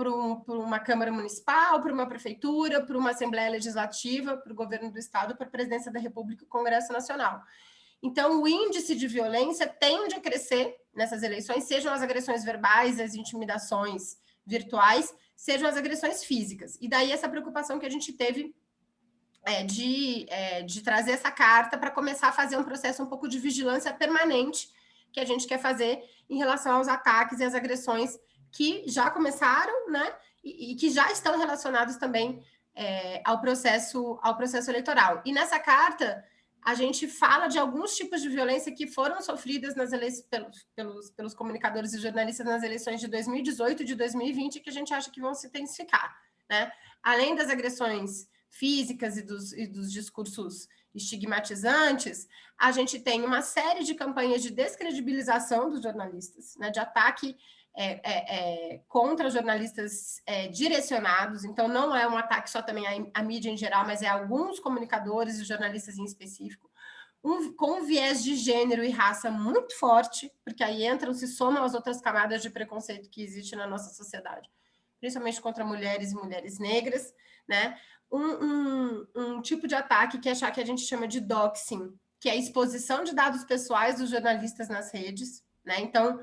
uma Câmara Municipal, por uma Prefeitura, por uma Assembleia Legislativa, para o governo do Estado, para a Presidência da República e o Congresso Nacional. Então, o índice de violência tende a crescer nessas eleições, sejam as agressões verbais, as intimidações virtuais, sejam as agressões físicas. E daí essa preocupação que a gente teve de trazer essa carta para começar a fazer um processo um pouco de vigilância permanente que a gente quer fazer em relação aos ataques e às agressões que já começaram, né, e que já estão relacionados também ao processo eleitoral. E nessa carta, a gente fala de alguns tipos de violência que foram sofridas pelos comunicadores e jornalistas nas eleições de 2018 e de 2020, que a gente acha que vão se intensificar, né? Além das agressões físicas e dos discursos estigmatizantes, a gente tem uma série de campanhas de descredibilização dos jornalistas, né, de ataque contra jornalistas direcionados. Então, não é um ataque só também à mídia em geral, mas alguns comunicadores e jornalistas em específico, com um viés de gênero e raça muito forte, porque aí se somam as outras camadas de preconceito que existem na nossa sociedade, principalmente contra mulheres e mulheres negras, né? Um tipo de ataque que a gente chama de doxing, que é a exposição de dados pessoais dos jornalistas nas redes, né? Então,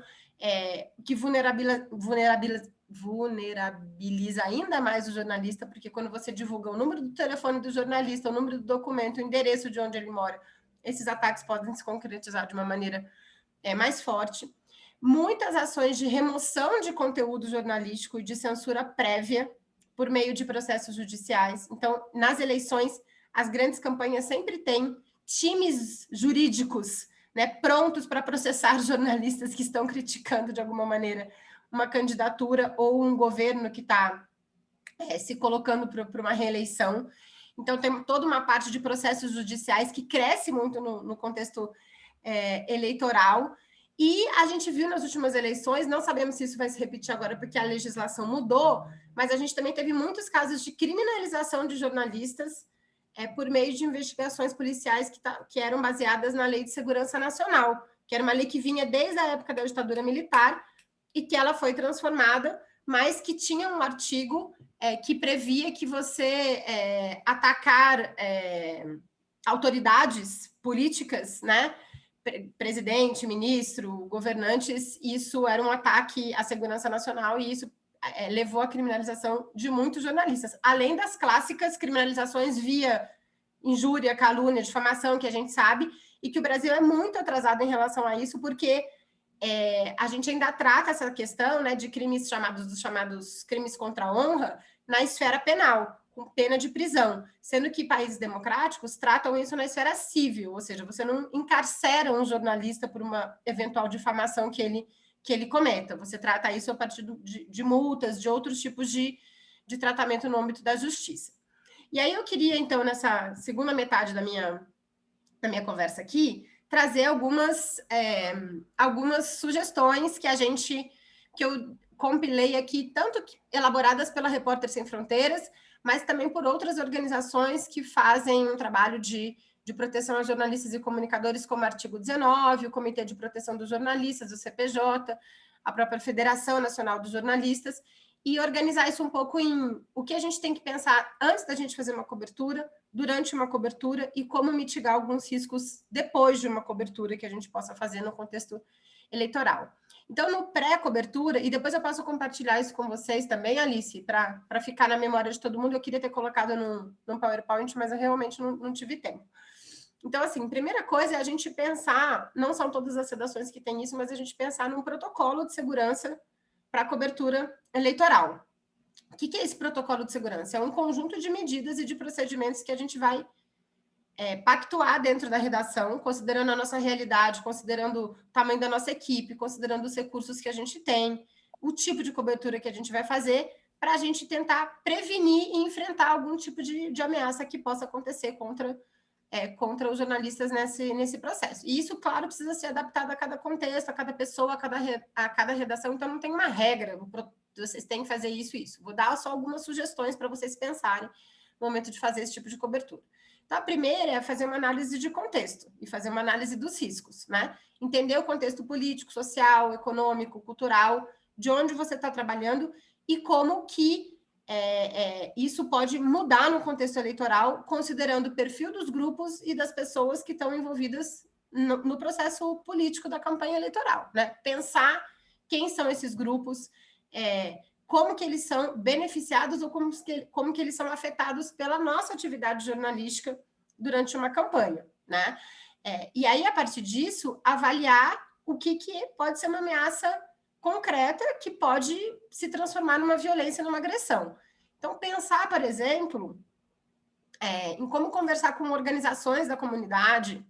que vulnerabiliza ainda mais o jornalista, porque quando você divulga o número do telefone do jornalista, o número do documento, o endereço de onde ele mora, esses ataques podem se concretizar de uma maneira mais forte. Muitas ações de remoção de conteúdo jornalístico e de censura prévia por meio de processos judiciais. Então, nas eleições, as grandes campanhas sempre têm times jurídicos, né, prontos para processar jornalistas que estão criticando de alguma maneira uma candidatura ou um governo que está se colocando para uma reeleição. Então, tem toda uma parte de processos judiciais que cresce muito no contexto eleitoral. E a gente viu nas últimas eleições, não sabemos se isso vai se repetir agora porque a legislação mudou, mas a gente também teve muitos casos de criminalização de jornalistas por meio de investigações policiais que eram baseadas na Lei de Segurança Nacional, que era uma lei que vinha desde a época da ditadura militar e que ela foi transformada, mas que tinha um artigo que previa que você atacar autoridades políticas, né, presidente, ministro, governantes, isso era um ataque à segurança nacional e isso levou à criminalização de muitos jornalistas, além das clássicas criminalizações via injúria, calúnia, difamação, que a gente sabe, e que o Brasil é muito atrasado em relação a isso, porque a gente ainda trata essa questão, né, de crimes chamados crimes contra a honra na esfera penal, com pena de prisão, sendo que países democráticos tratam isso na esfera civil, ou seja, você não encarcera um jornalista por uma eventual difamação que ele cometa, você trata isso a partir de multas, de outros tipos de tratamento no âmbito da justiça. E aí eu queria, então, nessa segunda metade da minha conversa aqui, trazer algumas sugestões que eu compilei aqui, tanto elaboradas pela Repórter Sem Fronteiras, mas também por outras organizações que fazem um trabalho de proteção a jornalistas e comunicadores, como o Artigo 19, o Comitê de Proteção dos Jornalistas, o CPJ, a própria Federação Nacional dos Jornalistas, e organizar isso um pouco em o que a gente tem que pensar antes da gente fazer uma cobertura, durante uma cobertura, e como mitigar alguns riscos depois de uma cobertura que a gente possa fazer no contexto eleitoral. Então, no pré-cobertura, e depois eu posso compartilhar isso com vocês também, Alice, para ficar na memória de todo mundo, eu queria ter colocado num PowerPoint, mas eu realmente não tive tempo. Então, assim, primeira coisa é a gente pensar, não são todas as redações que têm isso, mas a gente pensar num protocolo de segurança para a cobertura eleitoral. O que é esse protocolo de segurança? É um conjunto de medidas e de procedimentos que a gente vai pactuar dentro da redação, considerando a nossa realidade, considerando o tamanho da nossa equipe, considerando os recursos que a gente tem, o tipo de cobertura que a gente vai fazer, para a gente tentar prevenir e enfrentar algum tipo de ameaça que possa acontecer contra os jornalistas nesse processo. E isso, claro, precisa ser adaptado a cada contexto, a cada pessoa, a cada redação, então não tem uma regra, vocês têm que fazer isso e isso. Vou dar só algumas sugestões para vocês pensarem no momento de fazer esse tipo de cobertura. Então, a primeira é fazer uma análise de contexto e fazer uma análise dos riscos, né? Entender o contexto político, social, econômico, cultural, de onde você está trabalhando e como que isso pode mudar no contexto eleitoral, considerando o perfil dos grupos e das pessoas que estão envolvidas no processo político da campanha eleitoral, né? Pensar quem são esses grupos, como que eles são beneficiados ou como que eles são afetados pela nossa atividade jornalística durante uma campanha, né? E aí, a partir disso, avaliar o que pode ser uma ameaça concreta que pode se transformar numa violência, numa agressão. Então, pensar, por exemplo, em como conversar com organizações da comunidade,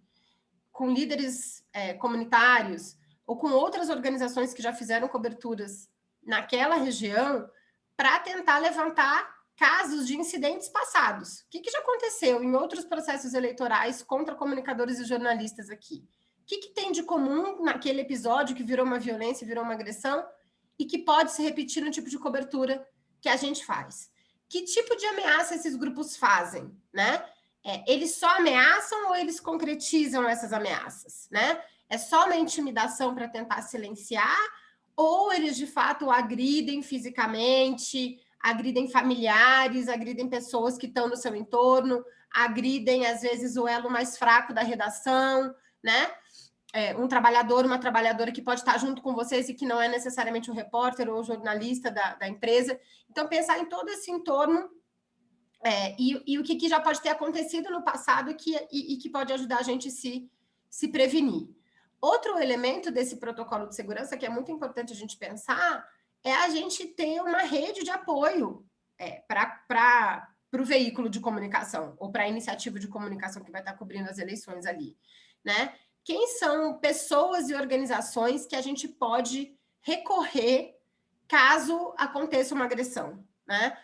com líderes comunitários, ou com outras organizações que já fizeram coberturas naquela região, para tentar levantar casos de incidentes passados. O que já aconteceu em outros processos eleitorais contra comunicadores e jornalistas aqui? O que tem de comum naquele episódio que virou uma violência, virou uma agressão, e que pode se repetir no tipo de cobertura que a gente faz? Que tipo de ameaça esses grupos fazem, né? Eles só ameaçam ou eles concretizam essas ameaças, né? É só uma intimidação para tentar silenciar, ou eles, de fato, agridem fisicamente, agridem familiares, agridem pessoas que estão no seu entorno, agridem, às vezes, o elo mais fraco da redação, né? Um trabalhador, uma trabalhadora que pode estar junto com vocês e que não é necessariamente um repórter ou jornalista da empresa. Então, pensar em todo esse entorno e o que já pode ter acontecido no passado e que pode ajudar a gente se prevenir. Outro elemento desse protocolo de segurança que é muito importante a gente pensar é a gente ter uma rede de apoio para o veículo de comunicação ou para a iniciativa de comunicação que vai estar cobrindo as eleições ali, né? Quem são pessoas e organizações que a gente pode recorrer caso aconteça uma agressão, né?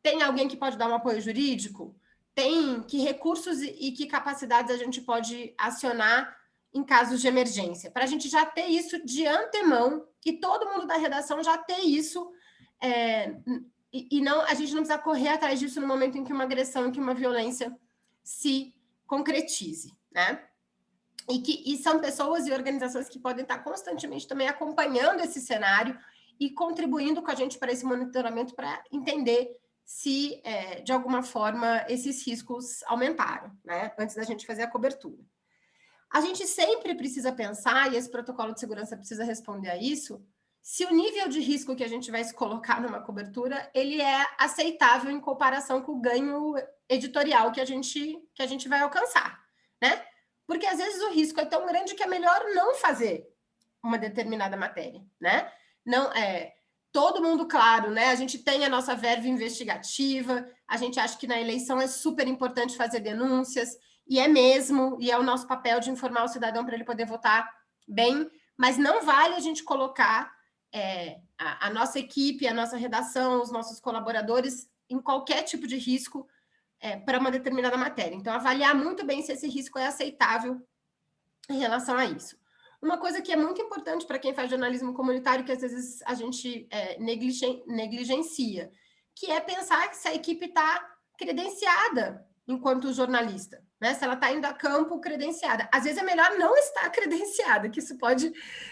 Tem alguém que pode dar um apoio jurídico? Tem que recursos e que capacidades a gente pode acionar em casos de emergência? Para a gente já ter isso de antemão e todo mundo da redação já ter isso e não, a gente não precisa correr atrás disso no momento em que uma agressão, em que uma violência se concretize, né? E são pessoas e organizações que podem estar constantemente também acompanhando esse cenário e contribuindo com a gente para esse monitoramento para entender se, de alguma forma, esses riscos aumentaram, né? Antes da gente fazer a cobertura. A gente sempre precisa pensar, e esse protocolo de segurança precisa responder a isso, se o nível de risco que a gente vai se colocar numa cobertura, ele é aceitável em comparação com o ganho editorial que a gente vai alcançar, né? Porque às vezes o risco é tão grande que é melhor não fazer uma determinada matéria, né? Não é todo mundo, claro, né? A gente tem a nossa verve investigativa, a gente acha que na eleição é super importante fazer denúncias, e é mesmo, e é o nosso papel de informar o cidadão para ele poder votar bem, mas não vale a gente colocar a nossa equipe, a nossa redação, os nossos colaboradores em qualquer tipo de risco para uma determinada matéria. Então, avaliar muito bem se esse risco é aceitável em relação a isso. Uma coisa que é muito importante para quem faz jornalismo comunitário, que às vezes a gente negligencia, que é pensar se a equipe está credenciada enquanto jornalista, né? Se ela está indo a campo credenciada. Às vezes é melhor não estar credenciada, que isso pode,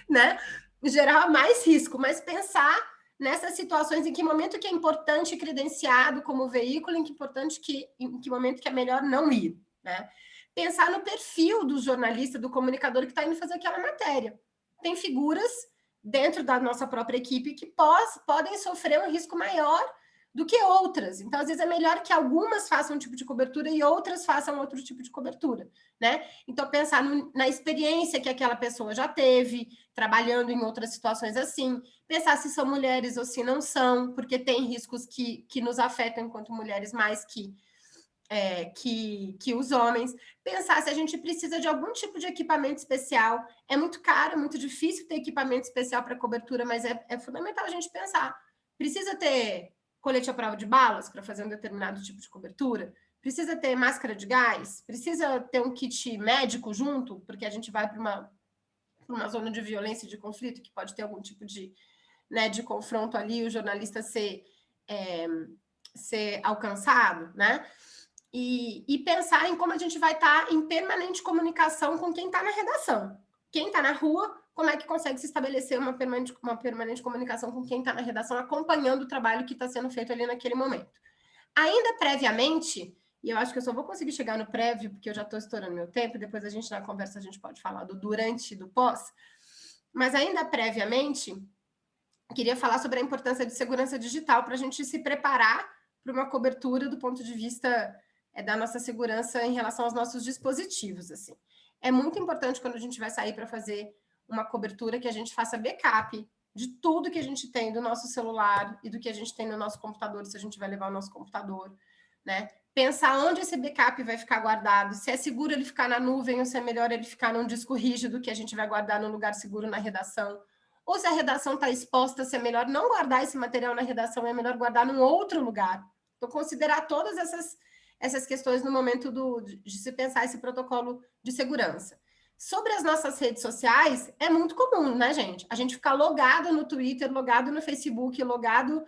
né, gerar mais risco, mas pensar nessas situações, em que momento que é importante credenciado como veículo, em que momento que é melhor não ir, né? Pensar no perfil do jornalista, do comunicador que está indo fazer aquela matéria. Tem figuras dentro da nossa própria equipe que podem sofrer um risco maior do que outras. Então, às vezes, é melhor que algumas façam um tipo de cobertura e outras façam outro tipo de cobertura, né? Então, pensar na experiência que aquela pessoa já teve, trabalhando em outras situações assim, pensar se são mulheres ou se não são, porque tem riscos que nos afetam enquanto mulheres mais que os homens, pensar se a gente precisa de algum tipo de equipamento especial. É muito caro, é muito difícil ter equipamento especial para cobertura, mas é fundamental a gente pensar. Precisa ter colete à prova de balas para fazer um determinado tipo de cobertura? Precisa ter máscara de gás? Precisa ter um kit médico junto? Porque a gente vai para uma zona de violência e de conflito, que pode ter algum tipo de confronto ali, o jornalista ser alcançado, né? E pensar em como a gente vai estar em permanente comunicação com quem está na redação. Quem está na rua, como é que consegue se estabelecer uma permanente comunicação com quem está na redação, acompanhando o trabalho que está sendo feito ali naquele momento. Ainda previamente, e eu acho que eu só vou conseguir chegar no prévio, porque eu já estou estourando meu tempo, depois a gente, na conversa, a gente pode falar do durante e do pós, mas ainda previamente, queria falar sobre a importância de segurança digital para a gente se preparar para uma cobertura do ponto de vista da nossa segurança em relação aos nossos dispositivos, assim. É muito importante quando a gente vai sair para fazer uma cobertura que a gente faça backup de tudo que a gente tem do nosso celular e do que a gente tem no nosso computador, se a gente vai levar o nosso computador, né? Pensar onde esse backup vai ficar guardado, se é seguro ele ficar na nuvem ou se é melhor ele ficar num disco rígido que a gente vai guardar num lugar seguro na redação, ou se a redação está exposta, se é melhor não guardar esse material na redação, é melhor guardar num outro lugar. Então, considerar todas essas questões no momento de se pensar esse protocolo de segurança. Sobre as nossas redes sociais, é muito comum, né, gente? A gente ficar logado no Twitter, logado no Facebook, logado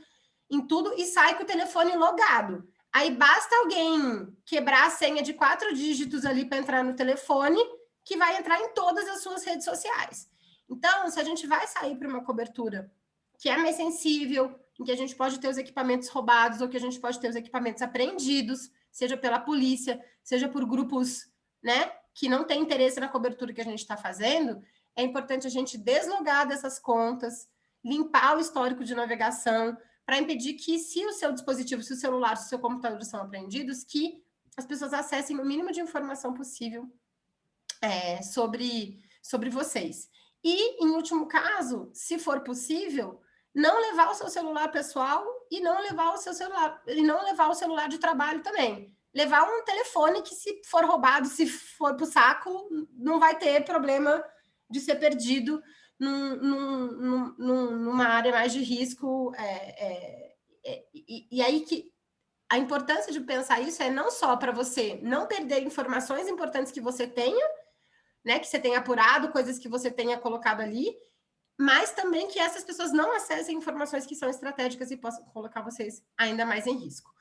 em tudo e sai com o telefone logado. Aí basta alguém quebrar a senha de 4 dígitos ali para entrar no telefone, que vai entrar em todas as suas redes sociais. Então, se a gente vai sair para uma cobertura que é mais sensível, em que a gente pode ter os equipamentos roubados ou que a gente pode ter os equipamentos apreendidos, seja pela polícia, seja por grupos, né, que não têm interesse na cobertura que a gente está fazendo, é importante a gente deslogar dessas contas, limpar o histórico de navegação, para impedir que, se o seu dispositivo, se o celular, se o seu computador são apreendidos, que as pessoas acessem o mínimo de informação possível sobre vocês. E, em último caso, se for possível, não levar o seu celular pessoal e não levar o celular de trabalho também. Levar um telefone que, se for roubado, se for para o saco, não vai ter problema de ser perdido numa área mais de risco. E aí que a importância de pensar isso é não só para você não perder informações importantes que você tenha, né, que você tenha apurado, coisas que você tenha colocado ali, mas também que essas pessoas não acessem informações que são estratégicas e possam colocar vocês ainda mais em risco.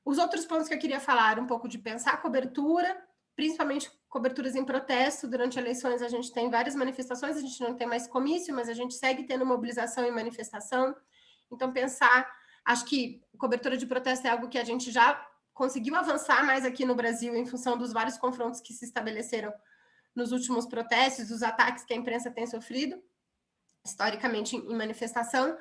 Os outros pontos que eu queria falar, um pouco de pensar a cobertura, principalmente coberturas em protesto. Durante eleições a gente tem várias manifestações, a gente não tem mais comício, mas a gente segue tendo mobilização e manifestação. Então, pensar, acho que cobertura de protesto é algo que a gente já conseguiu avançar mais aqui no Brasil em função dos vários confrontos que se estabeleceram nos últimos protestos, dos ataques que a imprensa tem sofrido. historicamente em manifestação,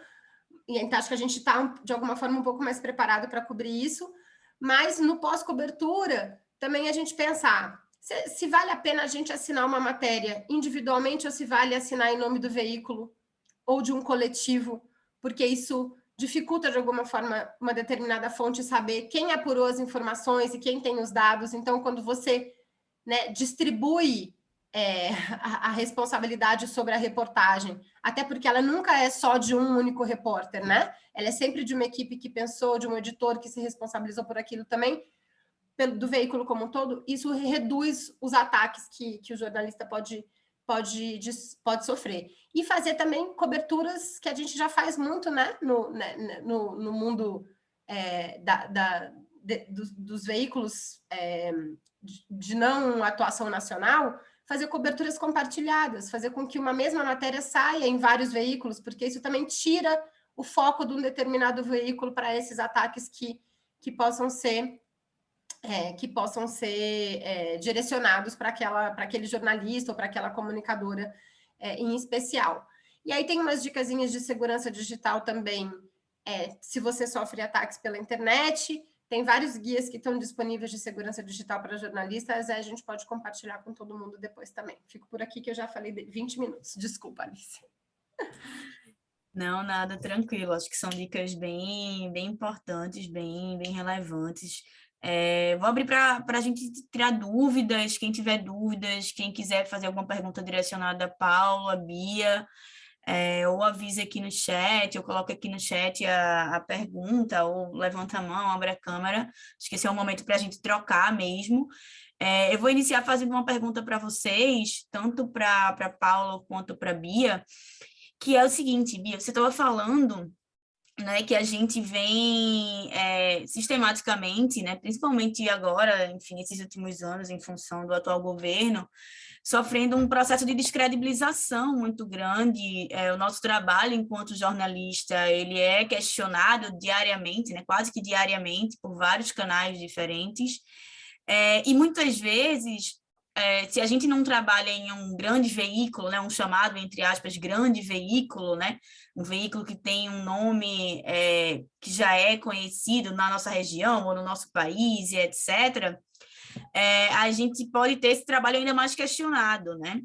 e então acho que a gente está, de alguma forma, um pouco mais preparado para cobrir isso, mas no pós-cobertura, também a gente pensar se vale a pena a gente assinar uma matéria individualmente ou se vale assinar em nome do veículo ou de um coletivo, porque isso dificulta, de alguma forma, uma determinada fonte saber quem apurou as informações e quem tem os dados. Então, quando você, né, distribui a responsabilidade sobre a reportagem, até porque ela nunca é só de um único repórter, né? Ela é sempre de uma equipe que pensou, de um editor que se responsabilizou por aquilo também, do veículo como um todo. Isso reduz os ataques que o jornalista pode sofrer. E fazer também coberturas que a gente já faz muito, né, no mundo dos veículos de não atuação nacional, fazer coberturas compartilhadas, fazer com que uma mesma matéria saia em vários veículos, porque isso também tira o foco de um determinado veículo para esses ataques que possam ser direcionados para aquele jornalista ou para aquela comunicadora em especial. E aí tem umas dicasinhas de segurança digital também, se você sofre ataques pela internet, tem vários guias que estão disponíveis de segurança digital para jornalistas, a gente pode compartilhar com todo mundo depois também. Fico por aqui que eu já falei 20 minutos. Desculpa, Alice. Não, nada, tranquilo. Acho que são dicas bem importantes, bem relevantes. Vou abrir para a gente tirar dúvidas, quem tiver dúvidas, quem quiser fazer alguma pergunta direcionada a Paulo, a Bia, ou avise aqui no chat, eu coloco aqui no chat a pergunta, ou levanta a mão, abre a câmera. Acho que esse é o momento para a gente trocar mesmo. Eu vou iniciar fazendo uma pergunta para vocês, tanto para Paulo quanto para Bia, que é o seguinte, Bia, você estava falando, né, que a gente vem sistematicamente, né, principalmente agora, enfim, esses últimos anos, em função do atual governo, sofrendo um processo de descredibilização muito grande. O nosso trabalho enquanto jornalista, ele é questionado diariamente, né, quase que diariamente, por vários canais diferentes, e muitas vezes, se a gente não trabalha em um grande veículo, né, um chamado, entre aspas, grande veículo, né, um veículo que tem um nome que já é conhecido na nossa região ou no nosso país, e etc., a gente pode ter esse trabalho ainda mais questionado, né?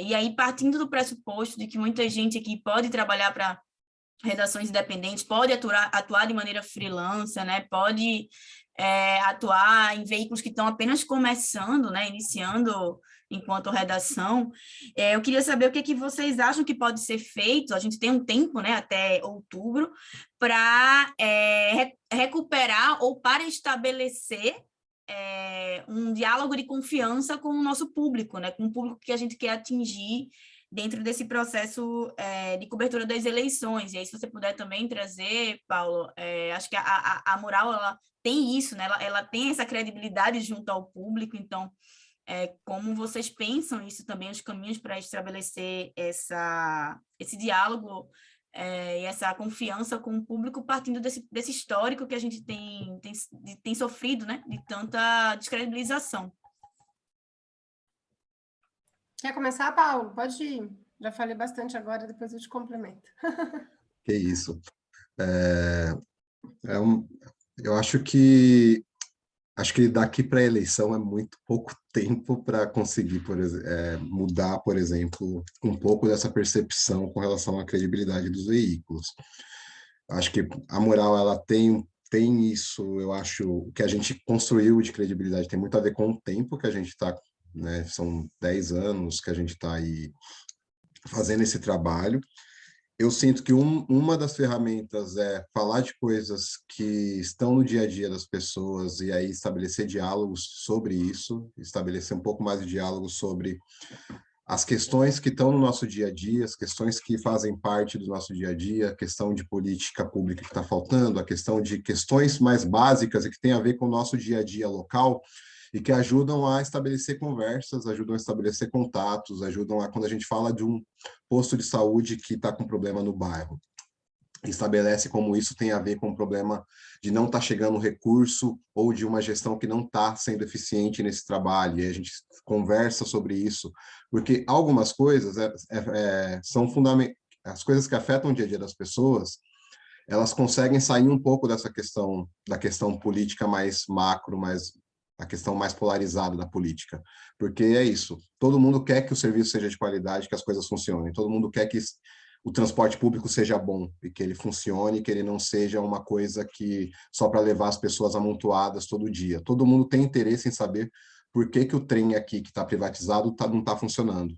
E aí, partindo do pressuposto de que muita gente aqui pode trabalhar para redações independentes, pode atuar de maneira freelancer, né? Pode atuar em veículos que estão apenas começando, né? Iniciando enquanto redação. Eu queria saber o que vocês acham que pode ser feito. A gente tem um tempo, né, até outubro, para recuperar ou para estabelecer um diálogo de confiança com o nosso público, né? Com o público que a gente quer atingir dentro desse processo de cobertura das eleições. E aí, se você puder também trazer, Paulo, acho que a Mural, ela tem isso, né? Ela tem essa credibilidade junto ao público, então, como vocês pensam isso também, os caminhos para estabelecer esse diálogo e essa confiança com o público partindo desse histórico que a gente tem sofrido, né? De tanta descredibilização. Quer começar, Paulo? Pode ir. Já falei bastante agora, depois eu te complemento. Que isso. Eu acho que daqui para a eleição é muito pouco tempo para conseguir mudar, por exemplo, um pouco dessa percepção com relação à credibilidade dos veículos. Acho que a Mural, ela tem isso, eu acho, que a gente construiu de credibilidade, tem muito a ver com o tempo que a gente está, né? São 10 anos que a gente está aí fazendo esse trabalho. Eu sinto que uma das ferramentas é falar de coisas que estão no dia a dia das pessoas e aí estabelecer diálogos sobre isso, estabelecer um pouco mais de diálogo sobre as questões que estão no nosso dia a dia, as questões que fazem parte do nosso dia a dia, a questão de política pública que está faltando, a questão de questões mais básicas e que tem a ver com o nosso dia a dia local, e que ajudam a estabelecer conversas, ajudam a estabelecer contatos, ajudam a, quando a gente fala de um posto de saúde que está com problema no bairro, estabelece como isso tem a ver com o problema de não estar chegando recurso ou de uma gestão que não está sendo eficiente nesse trabalho, e a gente conversa sobre isso, porque algumas coisas são fundamentais. as coisas que afetam o dia a dia das pessoas, elas conseguem sair um pouco dessa questão, da questão política mais macro, a questão mais polarizada da política. Porque é isso, todo mundo quer que o serviço seja de qualidade, que as coisas funcionem, todo mundo quer que o transporte público seja bom, e que ele funcione, que ele não seja uma coisa que só para levar as pessoas amontoadas todo dia. Todo mundo tem interesse em saber por que o trem aqui que está privatizado não está funcionando.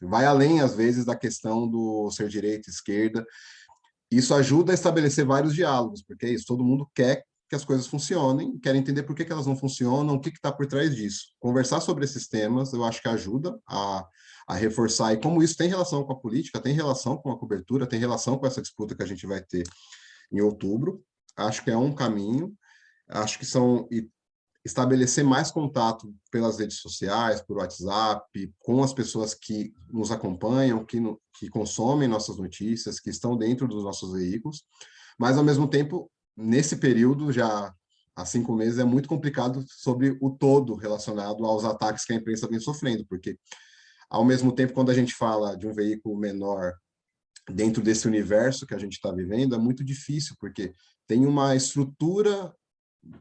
Vai além, às vezes, da questão do ser direita, esquerda. Isso ajuda a estabelecer vários diálogos, porque é isso, todo mundo quer que as coisas funcionem, quer entender por que elas não funcionam, o que está por trás disso. Conversar sobre esses temas, eu acho que ajuda a reforçar, e como isso tem relação com a política, tem relação com a cobertura, tem relação com essa disputa que a gente vai ter em outubro, acho que é um caminho, acho que estabelecer mais contato pelas redes sociais, por WhatsApp, com as pessoas que nos acompanham, que consomem nossas notícias, que estão dentro dos nossos veículos, mas, ao mesmo tempo, nesse período, já há 5 meses, é muito complicado sobre o todo relacionado aos ataques que a imprensa vem sofrendo, porque, ao mesmo tempo, quando a gente fala de um veículo menor dentro desse universo que a gente está vivendo, é muito difícil, porque tem uma estrutura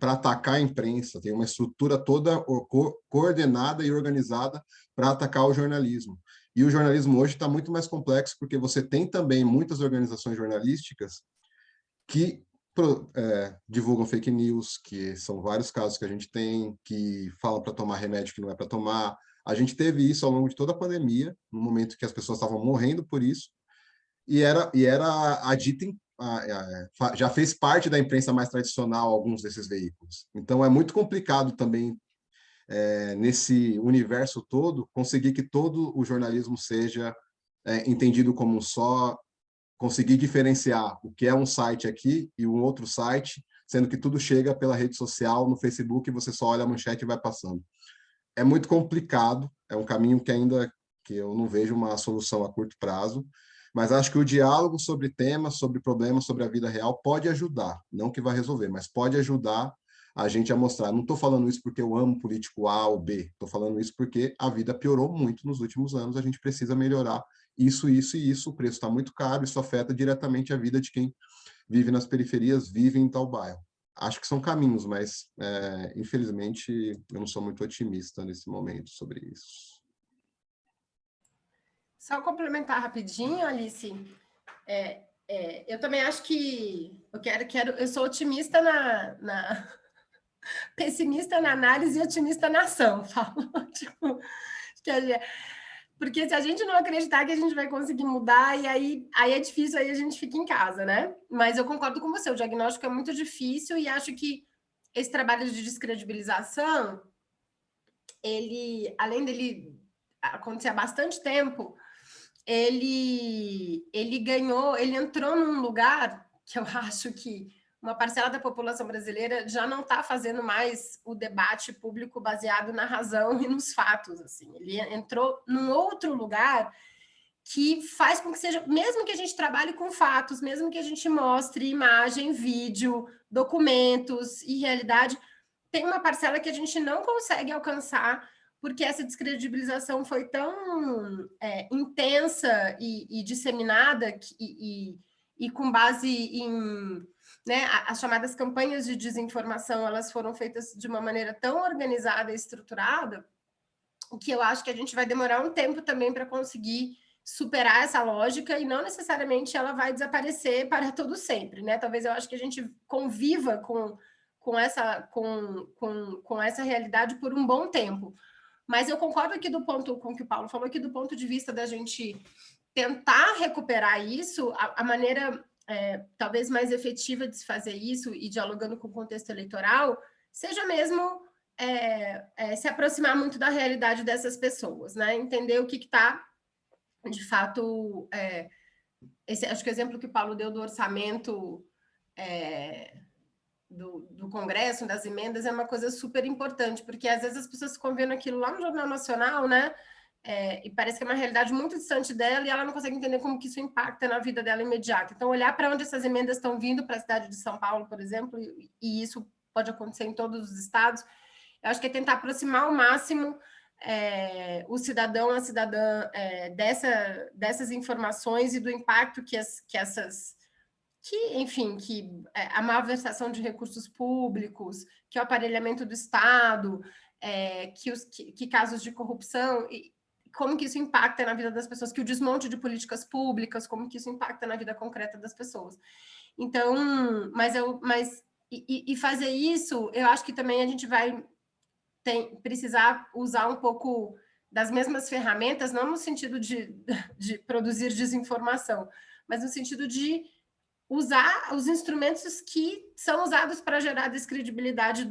para atacar a imprensa, tem uma estrutura toda coordenada e organizada para atacar o jornalismo. E o jornalismo hoje está muito mais complexo, porque você tem também muitas organizações jornalísticas que divulgam fake news, que são vários casos que a gente tem, que falam para tomar remédio que não é para tomar. A gente teve isso ao longo de toda a pandemia, no momento que as pessoas estavam morrendo por isso, e era a dita já fez parte da imprensa mais tradicional alguns desses veículos. Então, é muito complicado também, nesse universo todo, conseguir que todo o jornalismo seja entendido como um só, conseguir diferenciar o que é um site aqui e um outro site, sendo que tudo chega pela rede social, no Facebook, e você só olha a manchete e vai passando. É muito complicado, é um caminho que eu não vejo uma solução a curto prazo, mas acho que o diálogo sobre temas, sobre problemas, sobre a vida real pode ajudar, não que vai resolver, mas pode ajudar a gente a mostrar. Não estou falando isso porque eu amo político A ou B, estou falando isso porque a vida piorou muito nos últimos anos, a gente precisa melhorar isso, isso e isso, o preço está muito caro, isso afeta diretamente a vida de quem vive nas periferias, vive em tal bairro. Acho que são caminhos, mas, infelizmente, eu não sou muito otimista nesse momento sobre isso. Só complementar rapidinho, Alice, eu também acho que eu sou otimista pessimista na análise e otimista na ação, falo. Tipo, porque se a gente não acreditar que a gente vai conseguir mudar, e aí é difícil, aí a gente fica em casa, né? Mas eu concordo com você, o diagnóstico é muito difícil e acho que esse trabalho de descredibilização, além dele acontecer há bastante tempo, ele entrou num lugar que eu acho que uma parcela da população brasileira já não está fazendo mais o debate público baseado na razão e nos fatos. Assim. Ele entrou num outro lugar que faz com que seja, mesmo que a gente trabalhe com fatos, mesmo que a gente mostre imagem, vídeo, documentos e realidade, tem uma parcela que a gente não consegue alcançar porque essa descredibilização foi tão intensa e disseminada e com base em... Né, as chamadas campanhas de desinformação, elas foram feitas de uma maneira tão organizada e estruturada que eu acho que a gente vai demorar um tempo também para conseguir superar essa lógica e não necessariamente ela vai desaparecer para todo sempre, né? Talvez eu acho que a gente conviva com essa realidade por um bom tempo. Mas eu concordo aqui com o que o Paulo falou, aqui do ponto de vista da gente tentar recuperar isso, a maneira talvez mais efetiva de se fazer isso e dialogando com o contexto eleitoral, seja mesmo se aproximar muito da realidade dessas pessoas, né? Entender o que está, de fato... acho que o exemplo que o Paulo deu do orçamento... Do Congresso, das emendas, é uma coisa super importante, porque às vezes as pessoas ficam vendo aquilo lá no Jornal Nacional, né? E parece que é uma realidade muito distante dela e ela não consegue entender como que isso impacta na vida dela imediata. Então, olhar para onde essas emendas estão vindo para a cidade de São Paulo, por exemplo, e isso pode acontecer em todos os estados, eu acho que é tentar aproximar ao máximo o cidadão, a cidadã dessas informações e do impacto que a malversação de recursos públicos, que o aparelhamento do Estado, que casos de corrupção, e como que isso impacta na vida das pessoas, que o desmonte de políticas públicas, como que isso impacta na vida concreta das pessoas. Então, e fazer isso, eu acho que também a gente vai precisar usar um pouco das mesmas ferramentas, não no sentido de produzir desinformação, mas no sentido de usar os instrumentos que são usados para gerar descredibilidade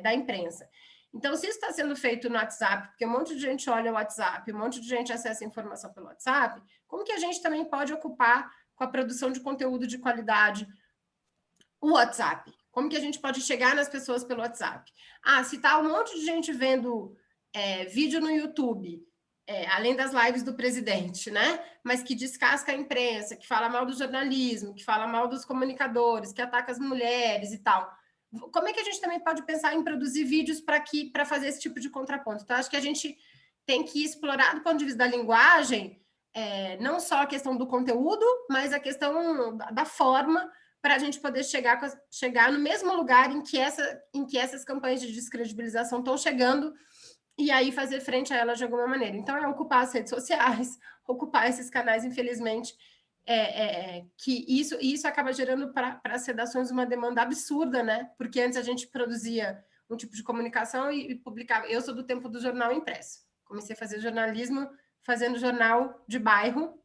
da imprensa. Então, se isso está sendo feito no WhatsApp, porque um monte de gente olha o WhatsApp, um monte de gente acessa a informação pelo WhatsApp, como que a gente também pode ocupar com a produção de conteúdo de qualidade o WhatsApp? Como que a gente pode chegar nas pessoas pelo WhatsApp? Se está um monte de gente vendo vídeo no YouTube, além das lives do presidente, né? Mas que descasca a imprensa, que fala mal do jornalismo, que fala mal dos comunicadores, que ataca as mulheres e tal. Como é que a gente também pode pensar em produzir vídeos para fazer esse tipo de contraponto? Então, acho que a gente tem que explorar, do ponto de vista da linguagem, não só a questão do conteúdo, mas a questão da forma, para a gente poder chegar no mesmo lugar em que essas campanhas de descredibilização estão chegando, e aí fazer frente a elas de alguma maneira. Então, ocupar as redes sociais, ocupar esses canais, infelizmente, que isso acaba gerando para as redações uma demanda absurda, né? Porque antes a gente produzia um tipo de comunicação e publicava. Eu sou do tempo do jornal impresso. Comecei a fazer jornalismo fazendo jornal de bairro,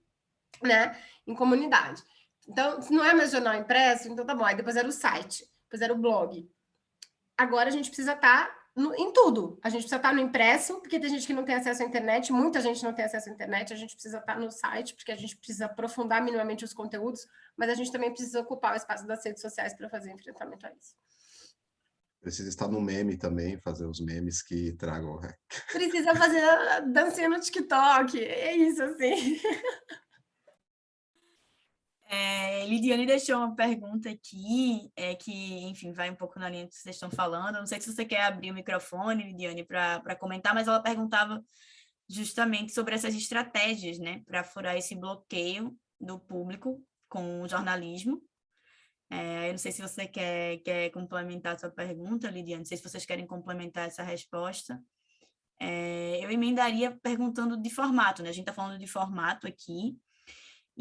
né? Em comunidade. Então, se não é mais jornal impresso, então tá bom. Aí depois era o site, depois era o blog. Agora a gente precisa estar em tudo. A gente precisa estar no impresso, porque tem gente que não tem acesso à internet, muita gente não tem acesso à internet, a gente precisa estar no site, porque a gente precisa aprofundar minimamente os conteúdos, mas a gente também precisa ocupar o espaço das redes sociais para fazer enfrentamento a isso. Precisa estar no meme também, fazer os memes que tragam. Precisa fazer a dancinha no TikTok, é isso, assim. Lidiane deixou uma pergunta aqui, que, enfim, vai um pouco na linha que vocês estão falando. Não sei se você quer abrir o microfone, Lidiane, para comentar, mas ela perguntava justamente sobre essas estratégias, né, para furar esse bloqueio do público com o jornalismo. Eu não sei se você quer complementar a sua pergunta, Lidiane, não sei se vocês querem complementar essa resposta. Eu emendaria perguntando de formato, né? A gente está falando de formato aqui,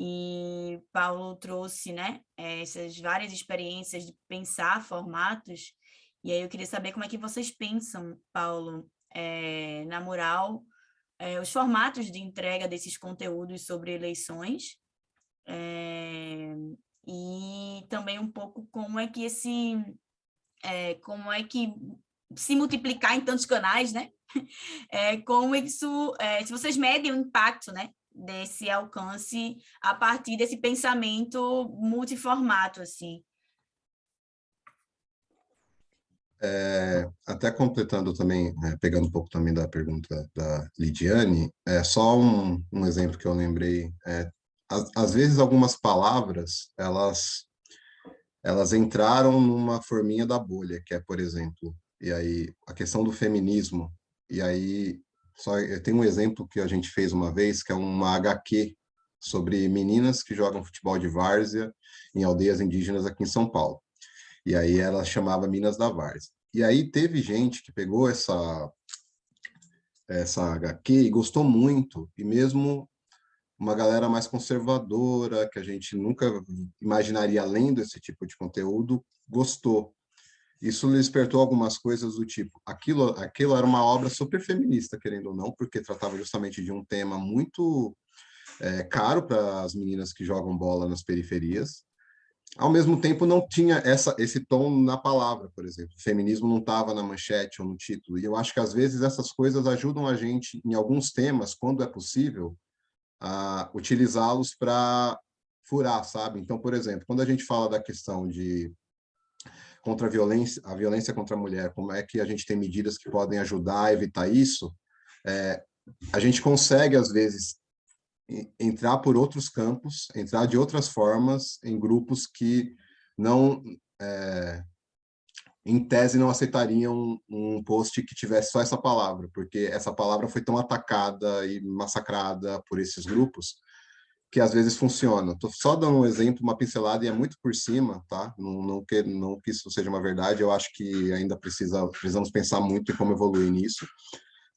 e Paulo trouxe, né, essas várias experiências de pensar formatos, e aí eu queria saber como é que vocês pensam, Paulo, na Mural, os formatos de entrega desses conteúdos sobre eleições, e também um pouco como é que se multiplicar em tantos canais, né? Como isso, se vocês medem o impacto, né, desse alcance a partir desse pensamento multiformato, assim. Até completando também, pegando um pouco também da pergunta da Lidiane, só um exemplo que eu lembrei, às vezes algumas palavras, elas entraram numa forminha da bolha, que é, por exemplo, e aí a questão do feminismo, e aí eu tenho um exemplo que a gente fez uma vez, que é uma HQ sobre meninas que jogam futebol de várzea em aldeias indígenas aqui em São Paulo. E aí ela chamava Minas da Várzea. E aí teve gente que pegou essa HQ e gostou muito, e mesmo uma galera mais conservadora, que a gente nunca imaginaria lendo esse tipo de conteúdo, gostou. Isso despertou algumas coisas do tipo, aquilo era uma obra super feminista, querendo ou não, porque tratava justamente de um tema muito caro para as meninas que jogam bola nas periferias. Ao mesmo tempo, não tinha esse tom na palavra, por exemplo. O feminismo não estava na manchete ou no título. E eu acho que, às vezes, essas coisas ajudam a gente, em alguns temas, quando é possível, a utilizá-los para furar, sabe? Então, por exemplo, quando a gente fala da questão de contra a violência contra a mulher, como é que a gente tem medidas que podem ajudar a evitar isso, a gente consegue, às vezes, entrar por outros campos, entrar de outras formas em grupos que não em tese, não aceitariam um post que tivesse só essa palavra, porque essa palavra foi tão atacada e massacrada por esses grupos, que às vezes funciona. Estou só dando um exemplo, uma pincelada, e é muito por cima, tá? Não que isso seja uma verdade, eu acho que ainda precisamos pensar muito em como evoluir nisso,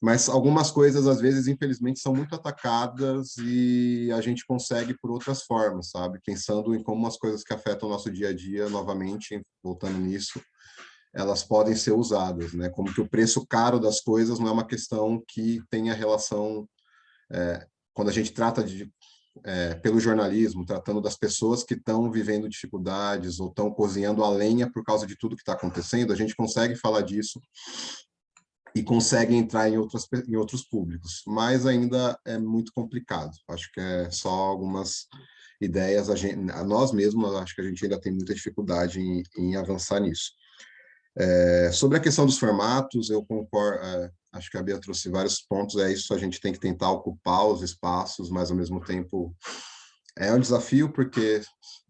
mas algumas coisas, às vezes, infelizmente, são muito atacadas e a gente consegue por outras formas, sabe? Pensando em como as coisas que afetam o nosso dia a dia, novamente, voltando nisso, elas podem ser usadas, né? Como que o preço caro das coisas não é uma questão que tenha relação, quando a gente trata pelo jornalismo, tratando das pessoas que estão vivendo dificuldades ou estão cozinhando a lenha por causa de tudo que está acontecendo, a gente consegue falar disso e consegue entrar em outros públicos, mas ainda é muito complicado. Acho que é só algumas ideias, nós mesmos, acho que a gente ainda tem muita dificuldade em avançar nisso. Sobre a questão dos formatos, eu concordo, acho que a Bia trouxe vários pontos, isso a gente tem que tentar ocupar os espaços, mas ao mesmo tempo é um desafio, porque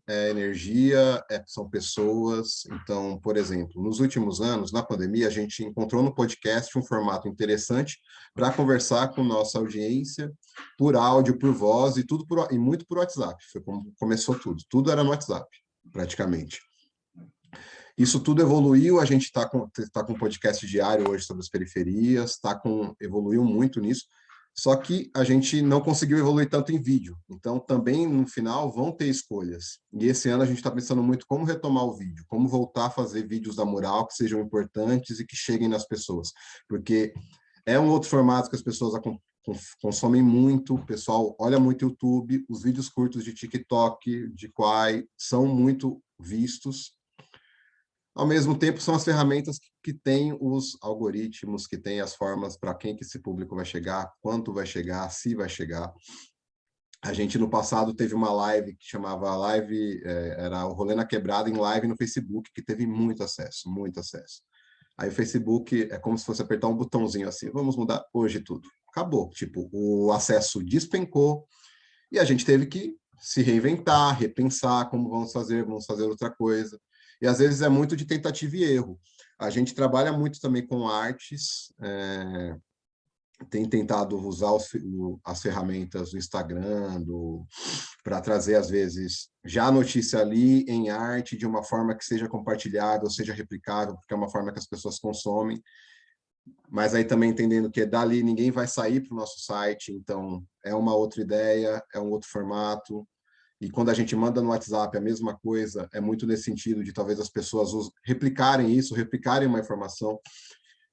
é energia, são pessoas. Então, por exemplo, nos últimos anos, na pandemia, a gente encontrou no podcast um formato interessante para conversar com nossa audiência por áudio, por voz, e muito por WhatsApp. Foi como começou tudo. Tudo era no WhatsApp, praticamente. Isso tudo evoluiu, a gente está com um podcast diário hoje sobre as periferias, evoluiu muito nisso, só que a gente não conseguiu evoluir tanto em vídeo. Então, também, no final, vão ter escolhas. E esse ano a gente está pensando muito como retomar o vídeo, como voltar a fazer vídeos da Mural que sejam importantes e que cheguem nas pessoas. Porque é um outro formato que as pessoas consomem muito, o pessoal olha muito YouTube, os vídeos curtos de TikTok, de Quai, são muito vistos. Ao mesmo tempo, são as ferramentas que têm os algoritmos, que têm as formas para quem que esse público vai chegar, quanto vai chegar, se vai chegar. A gente, no passado, teve uma live que chamava era o Rolê na Quebrada em live no Facebook, que teve muito acesso, muito acesso. Aí o Facebook é como se fosse apertar um botãozinho assim, vamos mudar hoje tudo. Acabou, tipo, o acesso despencou e a gente teve que se reinventar, repensar como vamos fazer outra coisa. E às vezes é muito de tentativa e erro. A gente trabalha muito também com artes, tem tentado usar as ferramentas do Instagram para trazer, às vezes, já a notícia ali em arte, de uma forma que seja compartilhada ou seja replicável, porque é uma forma que as pessoas consomem. Mas aí também entendendo que dali ninguém vai sair para o nosso site, então é uma outra ideia, é um outro formato. E quando a gente manda no WhatsApp a mesma coisa, é muito nesse sentido de talvez as pessoas replicarem isso, replicarem uma informação.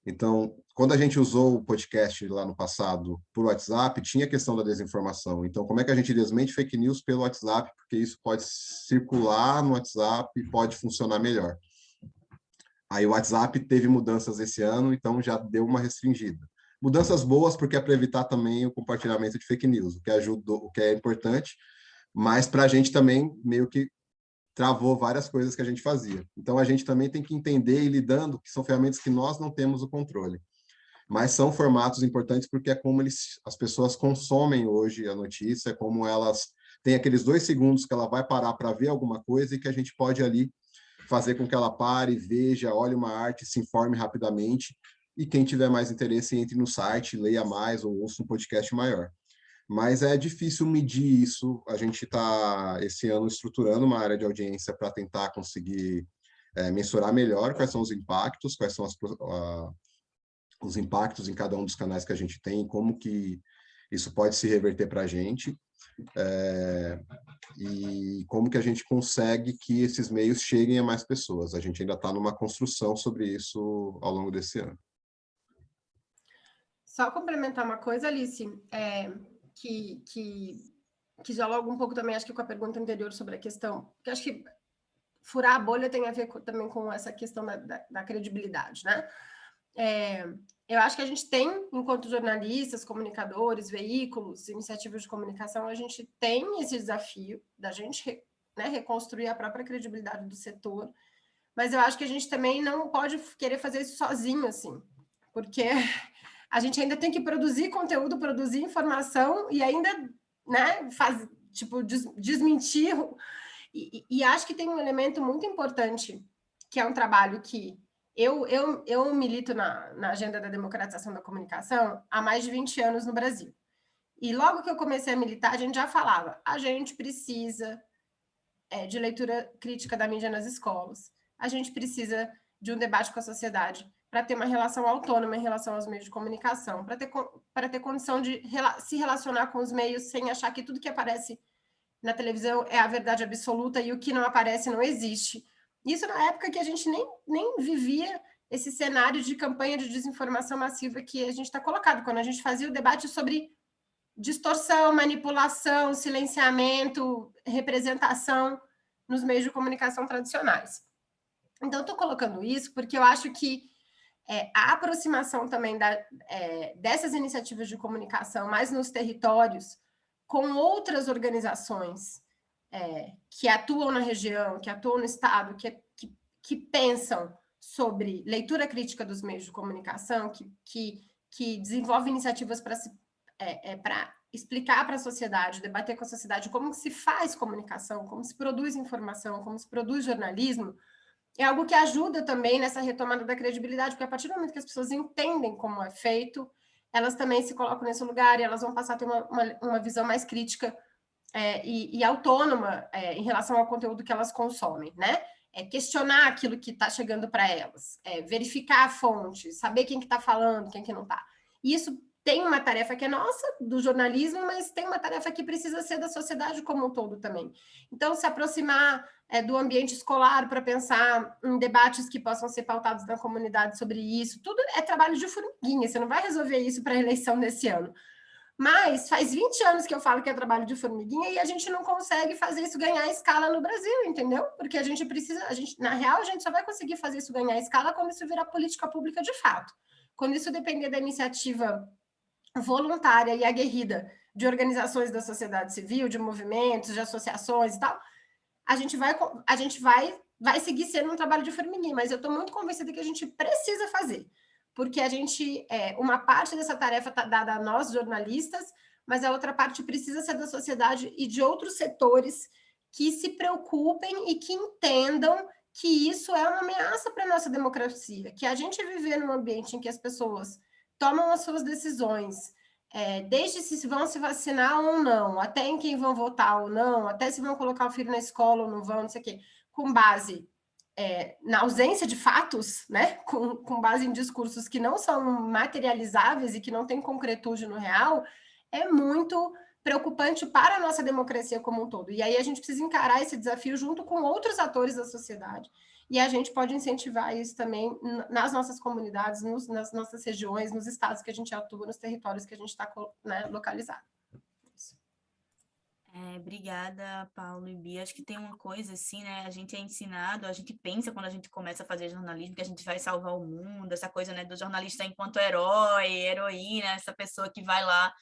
Então, quando a gente usou o podcast lá no passado por WhatsApp, tinha a questão da desinformação. Então, como é que a gente desmente fake news pelo WhatsApp? Porque isso pode circular no WhatsApp e pode funcionar melhor. Aí o WhatsApp teve mudanças esse ano, então já deu uma restringida. Mudanças boas, porque é para evitar também o compartilhamento de fake news, o que ajudou, o que é importante, mas para a gente também meio que travou várias coisas que a gente fazia. Então, a gente também tem que entender e lidando que são ferramentas que nós não temos o controle. Mas são formatos importantes porque é como as pessoas consomem hoje a notícia, é como elas têm aqueles 2 segundos que ela vai parar para ver alguma coisa e que a gente pode ali fazer com que ela pare, veja, olhe uma arte, se informe rapidamente, e quem tiver mais interesse entre no site, leia mais ou ouça um podcast maior. Mas é difícil medir isso. A gente está, esse ano, estruturando uma área de audiência para tentar conseguir mensurar melhor quais são os impactos, quais são os impactos em cada um dos canais que a gente tem, como que isso pode se reverter para a gente, e como que a gente consegue que esses meios cheguem a mais pessoas. A gente ainda está numa construção sobre isso ao longo desse ano. Só complementar uma coisa, Alice, que dialoga um pouco também, acho que com a pergunta anterior sobre a questão, que acho que furar a bolha tem a ver também com essa questão da credibilidade, né? Eu acho que a gente tem, enquanto jornalistas, comunicadores, veículos, iniciativas de comunicação, a gente tem esse desafio da gente reconstruir a própria credibilidade do setor, mas eu acho que a gente também não pode querer fazer isso sozinho, assim, porque a gente ainda tem que produzir conteúdo, produzir informação e ainda, desmentir. E acho que tem um elemento muito importante, que é um trabalho que Eu milito na agenda da democratização da comunicação há mais de 20 anos no Brasil. E logo que eu comecei a militar, a gente já falava, a gente precisa de leitura crítica da mídia nas escolas, a gente precisa de um debate com a sociedade para ter uma relação autônoma em relação aos meios de comunicação, para ter condição de se relacionar com os meios sem achar que tudo que aparece na televisão é a verdade absoluta e o que não aparece não existe. Isso na época que a gente nem vivia esse cenário de campanha de desinformação massiva que a gente está colocado, quando a gente fazia o debate sobre distorção, manipulação, silenciamento, representação nos meios de comunicação tradicionais. Então, estou colocando isso porque eu acho que a aproximação também dessas iniciativas de comunicação mais nos territórios com outras organizações que atuam na região, que atuam no Estado, que pensam sobre leitura crítica dos meios de comunicação, que desenvolvem iniciativas para explicar para a sociedade, debater com a sociedade como se faz comunicação, como se produz informação, como se produz jornalismo, é algo que ajuda também nessa retomada da credibilidade, porque a partir do momento que as pessoas entendem como é feito, elas também se colocam nesse lugar e elas vão passar a ter uma visão mais crítica e autônoma em relação ao conteúdo que elas consomem, né? Questionar aquilo que está chegando para elas, verificar a fonte, saber quem que está falando, quem que não está. Isso tem uma tarefa que é nossa, do jornalismo, mas tem uma tarefa que precisa ser da sociedade como um todo também. Então, se aproximar do ambiente escolar para pensar em debates que possam ser pautados na comunidade sobre isso, tudo é trabalho de formiguinha, você não vai resolver isso para a eleição desse ano. Mas faz 20 anos que eu falo que é trabalho de formiguinha e a gente não consegue fazer isso ganhar escala no Brasil, entendeu? Porque a gente precisa, na real, a gente só vai conseguir fazer isso ganhar escala quando isso virar política pública de fato. Quando isso depender da iniciativa voluntária e aguerrida de organizações da sociedade civil, de movimentos, de associações e tal, a gente vai seguir sendo um trabalho de formiguinha, mas eu estou muito convencida que a gente precisa fazer, porque a gente, uma parte dessa tarefa está dada a nós, jornalistas, mas a outra parte precisa ser da sociedade e de outros setores que se preocupem e que entendam que isso é uma ameaça para a nossa democracia, que a gente viver num ambiente em que as pessoas tomam as suas decisões, desde se vão se vacinar ou não, até em quem vão votar ou não, até se vão colocar o filho na escola ou não vão, não sei o quê, com base na ausência de fatos, né? Com base em discursos que não são materializáveis e que não têm concretude no real, é muito preocupante para a nossa democracia como um todo. E aí a gente precisa encarar esse desafio junto com outros atores da sociedade, e a gente pode incentivar isso também nas nossas comunidades, nas nossas regiões, nos estados que a gente atua, nos territórios que a gente está, né, localizado. Obrigada, Paulo e Bia. Acho que tem uma coisa assim, né? A gente é ensinado, a gente pensa quando a gente começa a fazer jornalismo que a gente vai salvar o mundo, essa coisa, né, do jornalista enquanto herói, heroína, essa pessoa que vai lá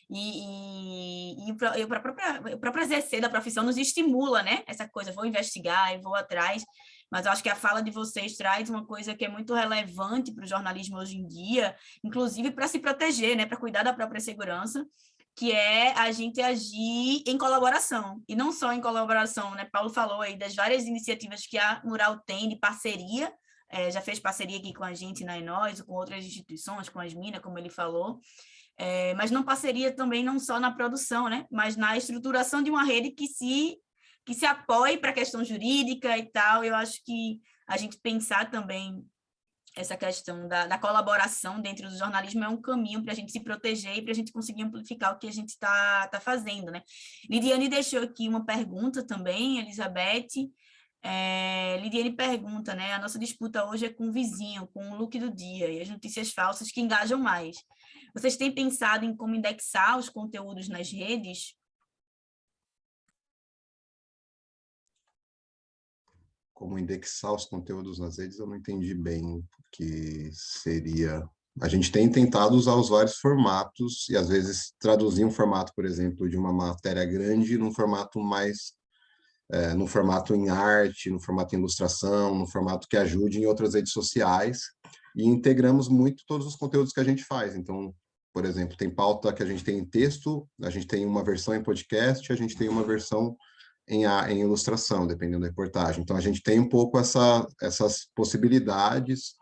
e o próprio exercer da profissão nos estimula, né? Essa coisa, vou investigar e vou atrás. Mas eu acho que a fala de vocês traz uma coisa que é muito relevante para o jornalismo hoje em dia, inclusive para se proteger, né? Para cuidar da própria segurança, que é a gente agir em colaboração, e não só em colaboração, né? Paulo falou aí das várias iniciativas que a Mural tem de parceria, já fez parceria aqui com a gente na Enós, com outras instituições, com as Minas, como ele falou, mas não parceria também não só na produção, né? Mas na estruturação de uma rede que se apoie para a questão jurídica e tal. Eu acho que a gente pensar também essa questão da colaboração dentro do jornalismo é um caminho para a gente se proteger e para a gente conseguir amplificar o que a gente está fazendo, né? Lidiane deixou aqui uma pergunta também, Elizabeth. Lidiane pergunta, né? A nossa disputa hoje é com o vizinho, com o look do dia e as notícias falsas que engajam mais. Vocês têm pensado em como indexar os conteúdos nas redes? Como indexar os conteúdos nas redes, eu não entendi bem, porque seria... A gente tem tentado usar os vários formatos e, às vezes, traduzir um formato, por exemplo, de uma matéria grande num formato mais... no formato em arte, no formato em ilustração, no formato que ajude em outras redes sociais, e integramos muito todos os conteúdos que a gente faz. Então, por exemplo, tem pauta que a gente tem em texto, a gente tem uma versão em podcast, a gente tem uma versão em ilustração, dependendo da reportagem. Então, a gente tem um pouco essas possibilidades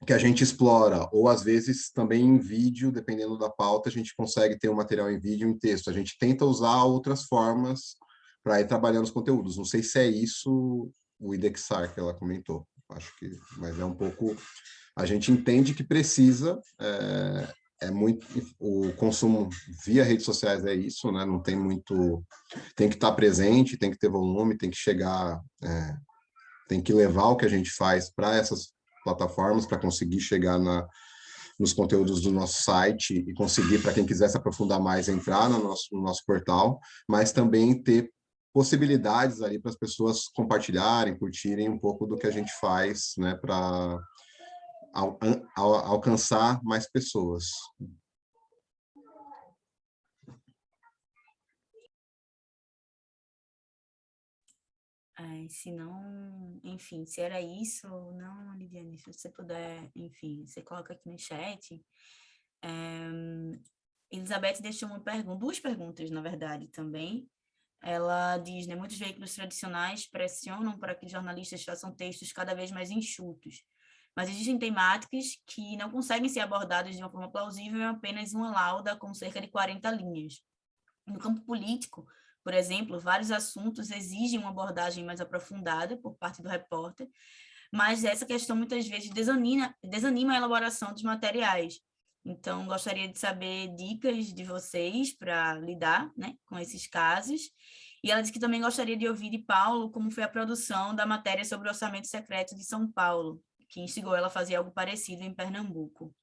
que a gente explora, ou às vezes também em vídeo, dependendo da pauta, a gente consegue ter um material em vídeo e em texto. A gente tenta usar outras formas para ir trabalhando os conteúdos. Não sei se é isso o indexar que ela comentou. Acho que, mas é um pouco... A gente entende que precisa, muito... O consumo via redes sociais é isso, né? Não tem muito... Tem que estar presente, tem que ter volume, tem que chegar... tem que levar o que a gente faz para essas plataformas, para conseguir chegar nos conteúdos do nosso site e conseguir, para quem quiser se aprofundar mais, entrar no nosso portal, mas também ter possibilidades ali para as pessoas compartilharem, curtirem um pouco do que a gente faz, né, para alcançar mais pessoas. Se não, enfim, se era isso ou não, Lidiane, se você puder, enfim, você coloca aqui no chat. Elizabeth deixou duas perguntas, na verdade, também. Ela diz, né, muitos veículos tradicionais pressionam para que jornalistas façam textos cada vez mais enxutos, mas existem temáticas que não conseguem ser abordadas de uma forma plausível em apenas uma lauda com cerca de 40 linhas. No campo político, por exemplo, vários assuntos exigem uma abordagem mais aprofundada por parte do repórter, mas essa questão muitas vezes desanima a elaboração dos materiais. Então, gostaria de saber dicas de vocês para lidar, né, com esses casos. E ela disse que também gostaria de ouvir de Paulo como foi a produção da matéria sobre o orçamento secreto de São Paulo, que instigou ela a fazer algo parecido em Pernambuco.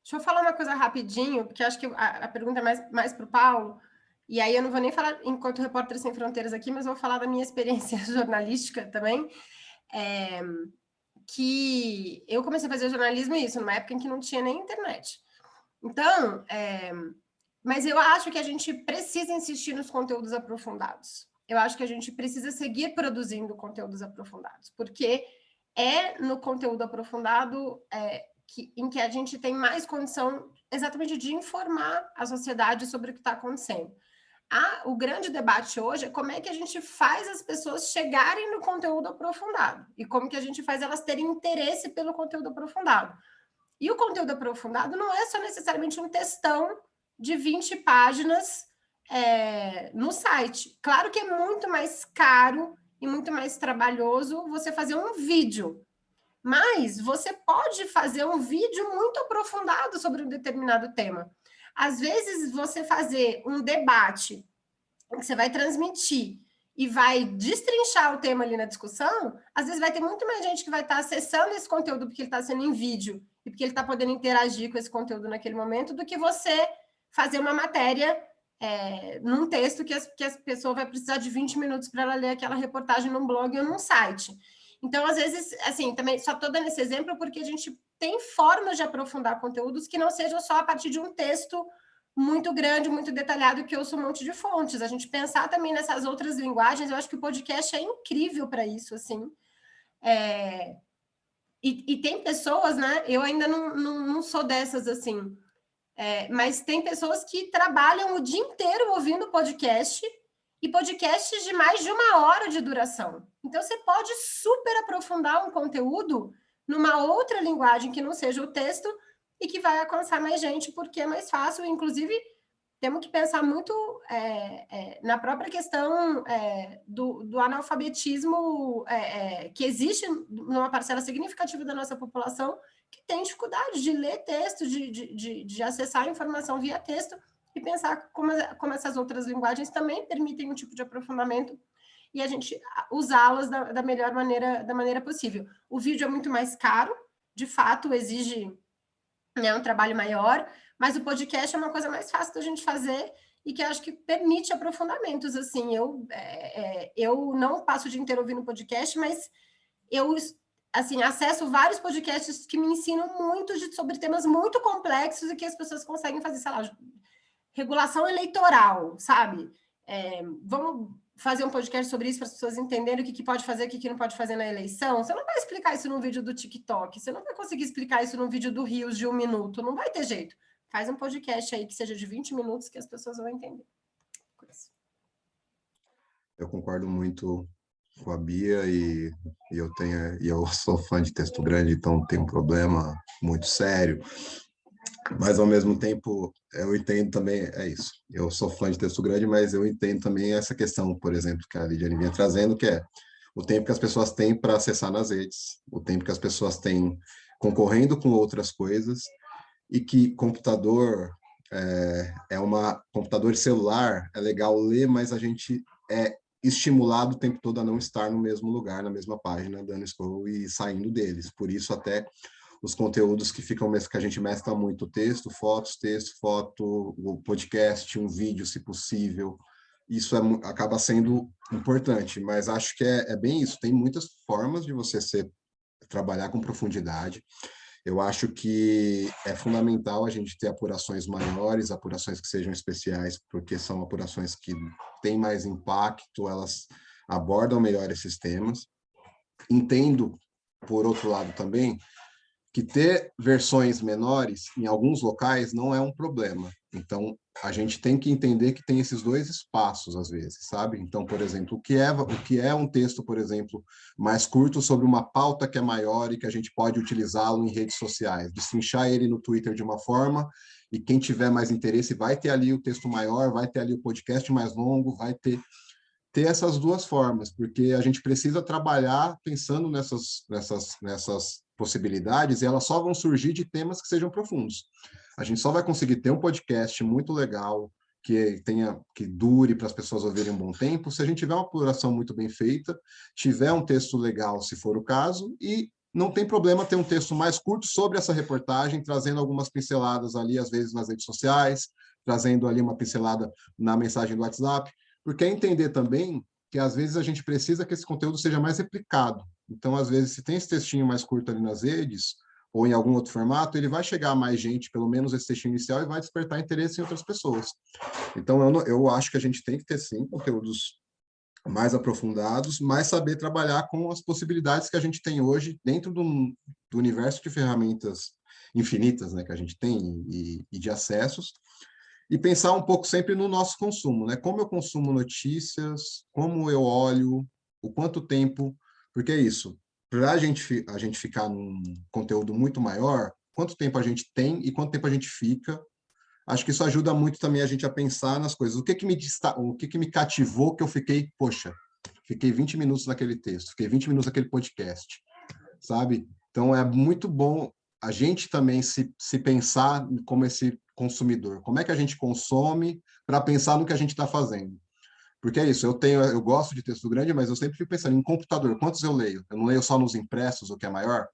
Deixa eu falar uma coisa rapidinho, porque acho que a pergunta é mais para o Paulo, e aí eu não vou nem falar enquanto Repórter Sem Fronteiras aqui, mas vou falar da minha experiência jornalística também, que eu comecei a fazer jornalismo numa época em que não tinha nem internet. Então, mas eu acho que a gente precisa insistir nos conteúdos aprofundados. Eu acho que a gente precisa seguir produzindo conteúdos aprofundados, porque é no conteúdo aprofundado em que a gente tem mais condição exatamente de informar a sociedade sobre o que está acontecendo. O grande debate hoje é como é que a gente faz as pessoas chegarem no conteúdo aprofundado e como que a gente faz elas terem interesse pelo conteúdo aprofundado. E o conteúdo aprofundado não é só necessariamente um textão de 20 páginas no site. Claro que é muito mais caro e muito mais trabalhoso você fazer um vídeo, mas você pode fazer um vídeo muito aprofundado sobre um determinado tema. Às vezes, você fazer um debate que você vai transmitir e vai destrinchar o tema ali na discussão, às vezes vai ter muito mais gente que vai estar acessando esse conteúdo porque ele está sendo em vídeo e porque ele está podendo interagir com esse conteúdo naquele momento, do que você fazer uma matéria num texto que a pessoa vai precisar de 20 minutos para ela ler aquela reportagem num blog ou num site. Então, às vezes, assim, também só estou dando esse exemplo porque a gente tem formas de aprofundar conteúdos que não sejam só a partir de um texto muito grande, muito detalhado, que eu uso um monte de fontes. A gente pensar também nessas outras linguagens, eu acho que o podcast é incrível para isso, assim. E tem pessoas, né? Eu ainda não sou dessas, assim, mas tem pessoas que trabalham o dia inteiro ouvindo podcast, e podcasts de mais de 1 hora de duração. Então, você pode super aprofundar um conteúdo numa outra linguagem que não seja o texto e que vai alcançar mais gente, porque é mais fácil. Inclusive, temos que pensar muito na própria questão do analfabetismo que existe numa parcela significativa da nossa população que tem dificuldade de ler texto, de acessar a informação via texto, e pensar como essas outras linguagens também permitem um tipo de aprofundamento e a gente usá-las da melhor maneira, da maneira possível. O vídeo é muito mais caro, de fato, exige um trabalho maior, mas o podcast é uma coisa mais fácil da gente fazer e que eu acho que permite aprofundamentos. Assim, eu não passo o dia inteiro ouvindo podcast, mas eu assim, acesso vários podcasts que me ensinam muito sobre temas muito complexos e que as pessoas conseguem fazer, sei lá, regulação eleitoral, sabe? Vamos fazer um podcast sobre isso para as pessoas entenderem o que pode fazer, o que não pode fazer na eleição. Você não vai explicar isso num vídeo do TikTok, você não vai conseguir explicar isso num vídeo do Rios de 1 minuto, não vai ter jeito. Faz um podcast aí que seja de 20 minutos que as pessoas vão entender. Eu concordo muito com a Bia e eu sou fã de texto grande, então tem um problema muito sério, mas ao mesmo tempo eu entendo também, é isso, eu sou fã de texto grande, mas eu entendo também essa questão, por exemplo, que a Lidiane vinha trazendo, que é o tempo que as pessoas têm para acessar nas redes, o tempo que as pessoas têm concorrendo com outras coisas, e que computador computador e celular é legal ler, mas a gente é estimulado o tempo todo a não estar no mesmo lugar, na mesma página, dando scroll e saindo deles. Por isso até os conteúdos que ficam que a gente mescla muito texto, foto, o podcast, um vídeo, se possível. Isso acaba sendo importante, mas acho que é bem isso. Tem muitas formas de você trabalhar com profundidade. Eu acho que é fundamental a gente ter apurações maiores, apurações que sejam especiais, porque são apurações que têm mais impacto, elas abordam melhor esses temas. Entendo, por outro lado também, que ter versões menores em alguns locais não é um problema. Então, a gente tem que entender que tem esses dois espaços, às vezes, sabe? Então, por exemplo, o que é um texto, por exemplo, mais curto sobre uma pauta que é maior e que a gente pode utilizá-lo em redes sociais, destrinchar ele no Twitter de uma forma, e quem tiver mais interesse vai ter ali o texto maior, vai ter ali o podcast mais longo, vai ter essas duas formas, porque a gente precisa trabalhar pensando nessas possibilidades, e elas só vão surgir de temas que sejam profundos. A gente só vai conseguir ter um podcast muito legal, que dure para as pessoas ouvirem um bom tempo, se a gente tiver uma apuração muito bem feita, tiver um texto legal, se for o caso, e não tem problema ter um texto mais curto sobre essa reportagem, trazendo algumas pinceladas ali, às vezes nas redes sociais, trazendo ali uma pincelada na mensagem do WhatsApp, porque é entender também que às vezes a gente precisa que esse conteúdo seja mais replicado. Então, às vezes, se tem esse textinho mais curto ali nas redes, ou em algum outro formato, ele vai chegar a mais gente, pelo menos esse textinho inicial, e vai despertar interesse em outras pessoas. Então, eu acho que a gente tem que ter, sim, conteúdos mais aprofundados, mas saber trabalhar com as possibilidades que a gente tem hoje dentro do universo de ferramentas infinitas, né, que a gente tem e de acessos, e pensar um pouco sempre no nosso consumo, né? Como eu consumo notícias, como eu olho, o quanto tempo, porque é isso, para a gente ficar num conteúdo muito maior, quanto tempo a gente tem e quanto tempo a gente fica. Acho que isso ajuda muito também a gente a pensar nas coisas. O que me cativou que eu fiquei, poxa, fiquei 20 minutos naquele texto, fiquei 20 minutos naquele podcast, sabe? Então é muito bom a gente também se pensar como esse consumidor. Como é que a gente consome para pensar no que a gente está fazendo? Porque é isso, eu gosto de texto grande, mas eu sempre fico pensando em computador, quantos eu leio? Eu não leio só nos impressos, o que é maior?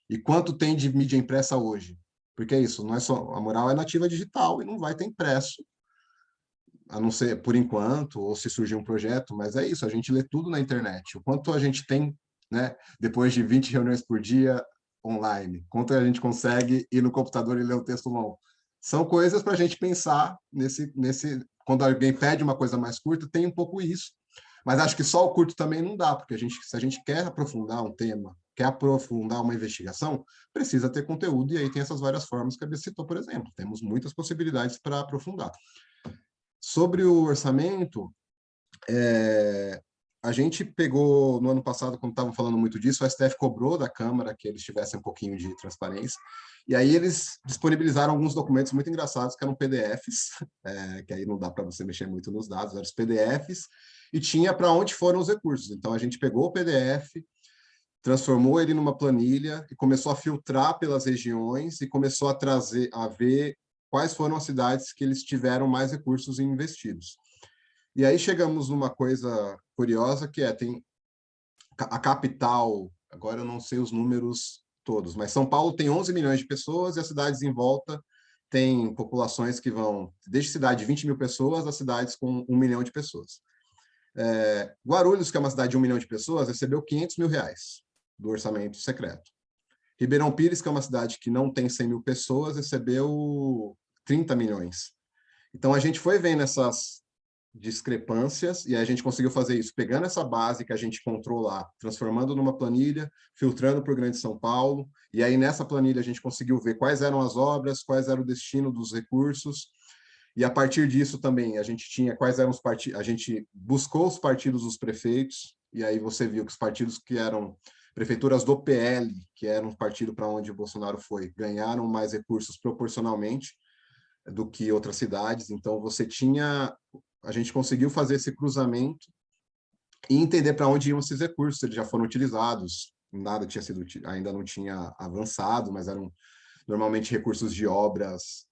E quanto tem de mídia impressa hoje? Porque é isso, não é só, a moral é nativa digital e não vai ter impresso, a não ser por enquanto, ou se surgir um projeto, mas é isso, a gente lê tudo na internet. O quanto a gente tem, né, depois de 20 reuniões por dia online, quanto a gente consegue ir no computador e ler o texto longo. São coisas para a gente pensar quando alguém pede uma coisa mais curta, tem um pouco isso. Mas acho que só o curto também não dá, porque se a gente quer aprofundar um tema, quer aprofundar uma investigação, precisa ter conteúdo, e aí tem essas várias formas que a Bia citou, por exemplo. Temos muitas possibilidades para aprofundar. Sobre o orçamento, a gente pegou, no ano passado, quando estavam falando muito disso, o STF cobrou da Câmara que eles tivessem um pouquinho de transparência, e aí eles disponibilizaram alguns documentos muito engraçados, que eram PDFs, que aí não dá para você mexer muito nos dados, eram os PDFs, e tinha para onde foram os recursos. Então, a gente pegou o PDF, transformou ele numa planilha e começou a filtrar pelas regiões e começou a ver quais foram as cidades que eles tiveram mais recursos investidos. E aí chegamos numa coisa curiosa, que tem a capital, agora eu não sei os números todos, mas São Paulo tem 11 milhões de pessoas e as cidades em volta têm populações que vão desde cidade de 20 mil pessoas a cidades com 1 milhão de pessoas. Guarulhos, que é uma cidade de 1 milhão de pessoas, recebeu R$500 mil do orçamento secreto. Ribeirão Pires, que é uma cidade que não tem 100 mil pessoas, recebeu 30 milhões. Então, a gente foi vendo essas discrepâncias, e a gente conseguiu fazer isso, pegando essa base que a gente encontrou lá, transformando numa planilha, filtrando para o Grande São Paulo, e aí nessa planilha a gente conseguiu ver quais eram as obras, quais era o destino dos recursos, E a partir disso também, a gente tinha quais eram os partidos, a gente buscou os partidos dos prefeitos, e aí você viu que os partidos que eram prefeituras do PL, que era um partido para onde o Bolsonaro foi, ganharam mais recursos proporcionalmente do que outras cidades. Então, a gente conseguiu fazer esse cruzamento e entender para onde iam esses recursos, se eles já foram utilizados, nada tinha sido, ainda não tinha avançado, mas eram normalmente recursos de obras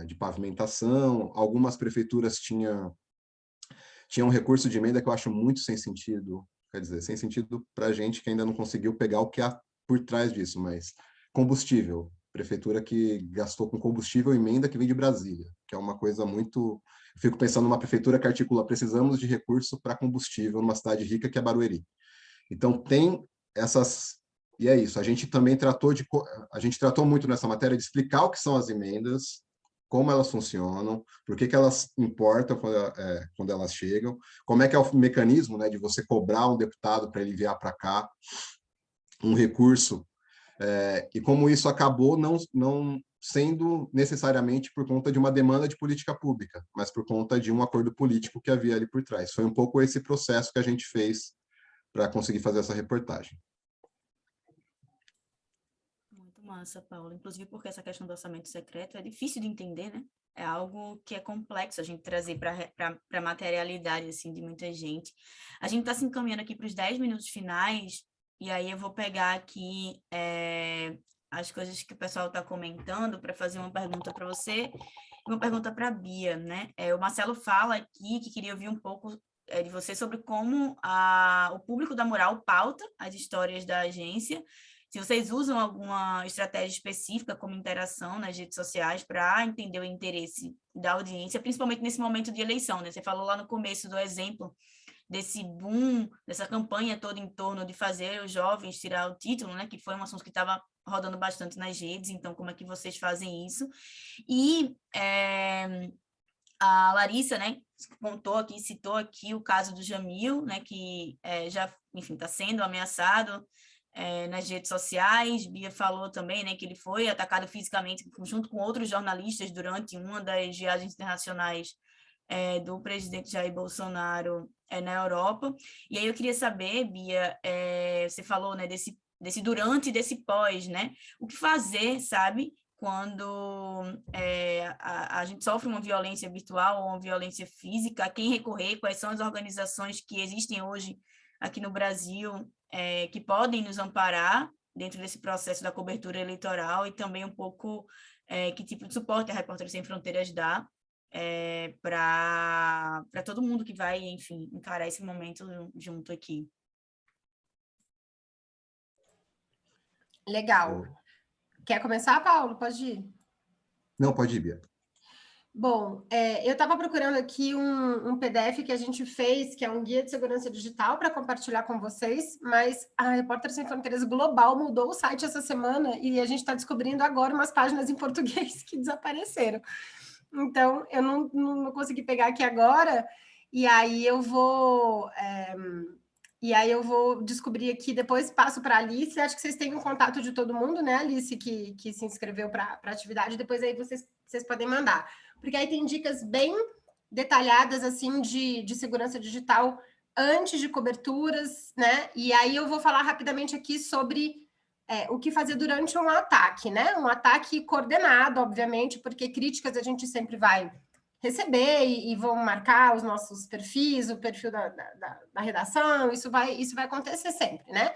de pavimentação. Algumas prefeituras tinham um recurso de emenda que eu acho muito sem sentido, quer dizer, sem sentido para a gente que ainda não conseguiu pegar o que há por trás disso, mas combustível, prefeitura que gastou com combustível emenda que vem de Brasília, que é uma coisa muito... Eu fico pensando numa prefeitura que articula, precisamos de recurso para combustível numa cidade rica que é Barueri. Então, tem essas... E é isso, a gente também tratou muito nessa matéria de explicar o que são as emendas, como elas funcionam, por que elas importam quando elas chegam, como é que é o mecanismo, né, de você cobrar um deputado para ele enviar para cá um recurso, e como isso acabou não sendo necessariamente por conta de uma demanda de política pública, mas por conta de um acordo político que havia ali por trás. Foi um pouco esse processo que a gente fez para conseguir fazer essa reportagem. Muito massa, Paulo. Inclusive porque essa questão do orçamento secreto é difícil de entender, né? É algo que é complexo a gente trazer para a materialidade, assim, de muita gente. A gente está se encaminhando aqui para os 10 minutos finais, e aí eu vou pegar aqui as coisas que o pessoal está comentando para fazer uma pergunta para você e uma pergunta para a Bia, né? O Marcelo fala aqui que queria ouvir um pouco de você sobre como o público da Mural pauta as histórias da agência, se vocês usam alguma estratégia específica como interação nas redes sociais para entender o interesse da audiência, principalmente nesse momento de eleição, né? Você falou lá no começo do exemplo desse boom, dessa campanha toda em torno de fazer os jovens tirar o título, né? Que foi um assunto que estava rodando bastante nas redes, então como é que vocês fazem isso? E a Larissa, né, citou aqui o caso do Jamil, né, que já, enfim, está sendo ameaçado nas redes sociais. Bia falou também, né, que ele foi atacado fisicamente junto com outros jornalistas durante uma das viagens internacionais do presidente Jair Bolsonaro na Europa. E aí eu queria saber, Bia, você falou, né, desse durante e desse pós, né? O que fazer, sabe, quando a gente sofre uma violência virtual ou uma violência física, a quem recorrer, quais são as organizações que existem hoje aqui no Brasil que podem nos amparar dentro desse processo da cobertura eleitoral, e também um pouco que tipo de suporte a Repórteres Sem Fronteiras dá para todo mundo que vai, enfim, encarar esse momento junto aqui. Legal. Quer começar, Paulo? Pode ir. Não, pode ir, Bia. Bom, eu estava procurando aqui um PDF que a gente fez, que é um guia de segurança digital, para compartilhar com vocês, mas a Repórteres Sem Fronteiras Global mudou o site essa semana e a gente está descobrindo agora umas páginas em português que desapareceram. Então, eu não consegui pegar aqui agora, e aí eu vou descobrir aqui, depois passo para a Alice. Acho que vocês têm um contato de todo mundo, né, Alice, que se inscreveu para a atividade, depois aí vocês podem mandar. Porque aí tem dicas bem detalhadas, assim, de segurança digital antes de coberturas, né? E aí eu vou falar rapidamente aqui sobre o que fazer durante um ataque, né? Um ataque coordenado, obviamente, porque críticas a gente sempre vai receber e vão marcar os nossos perfis, o perfil da redação, isso vai acontecer sempre, né?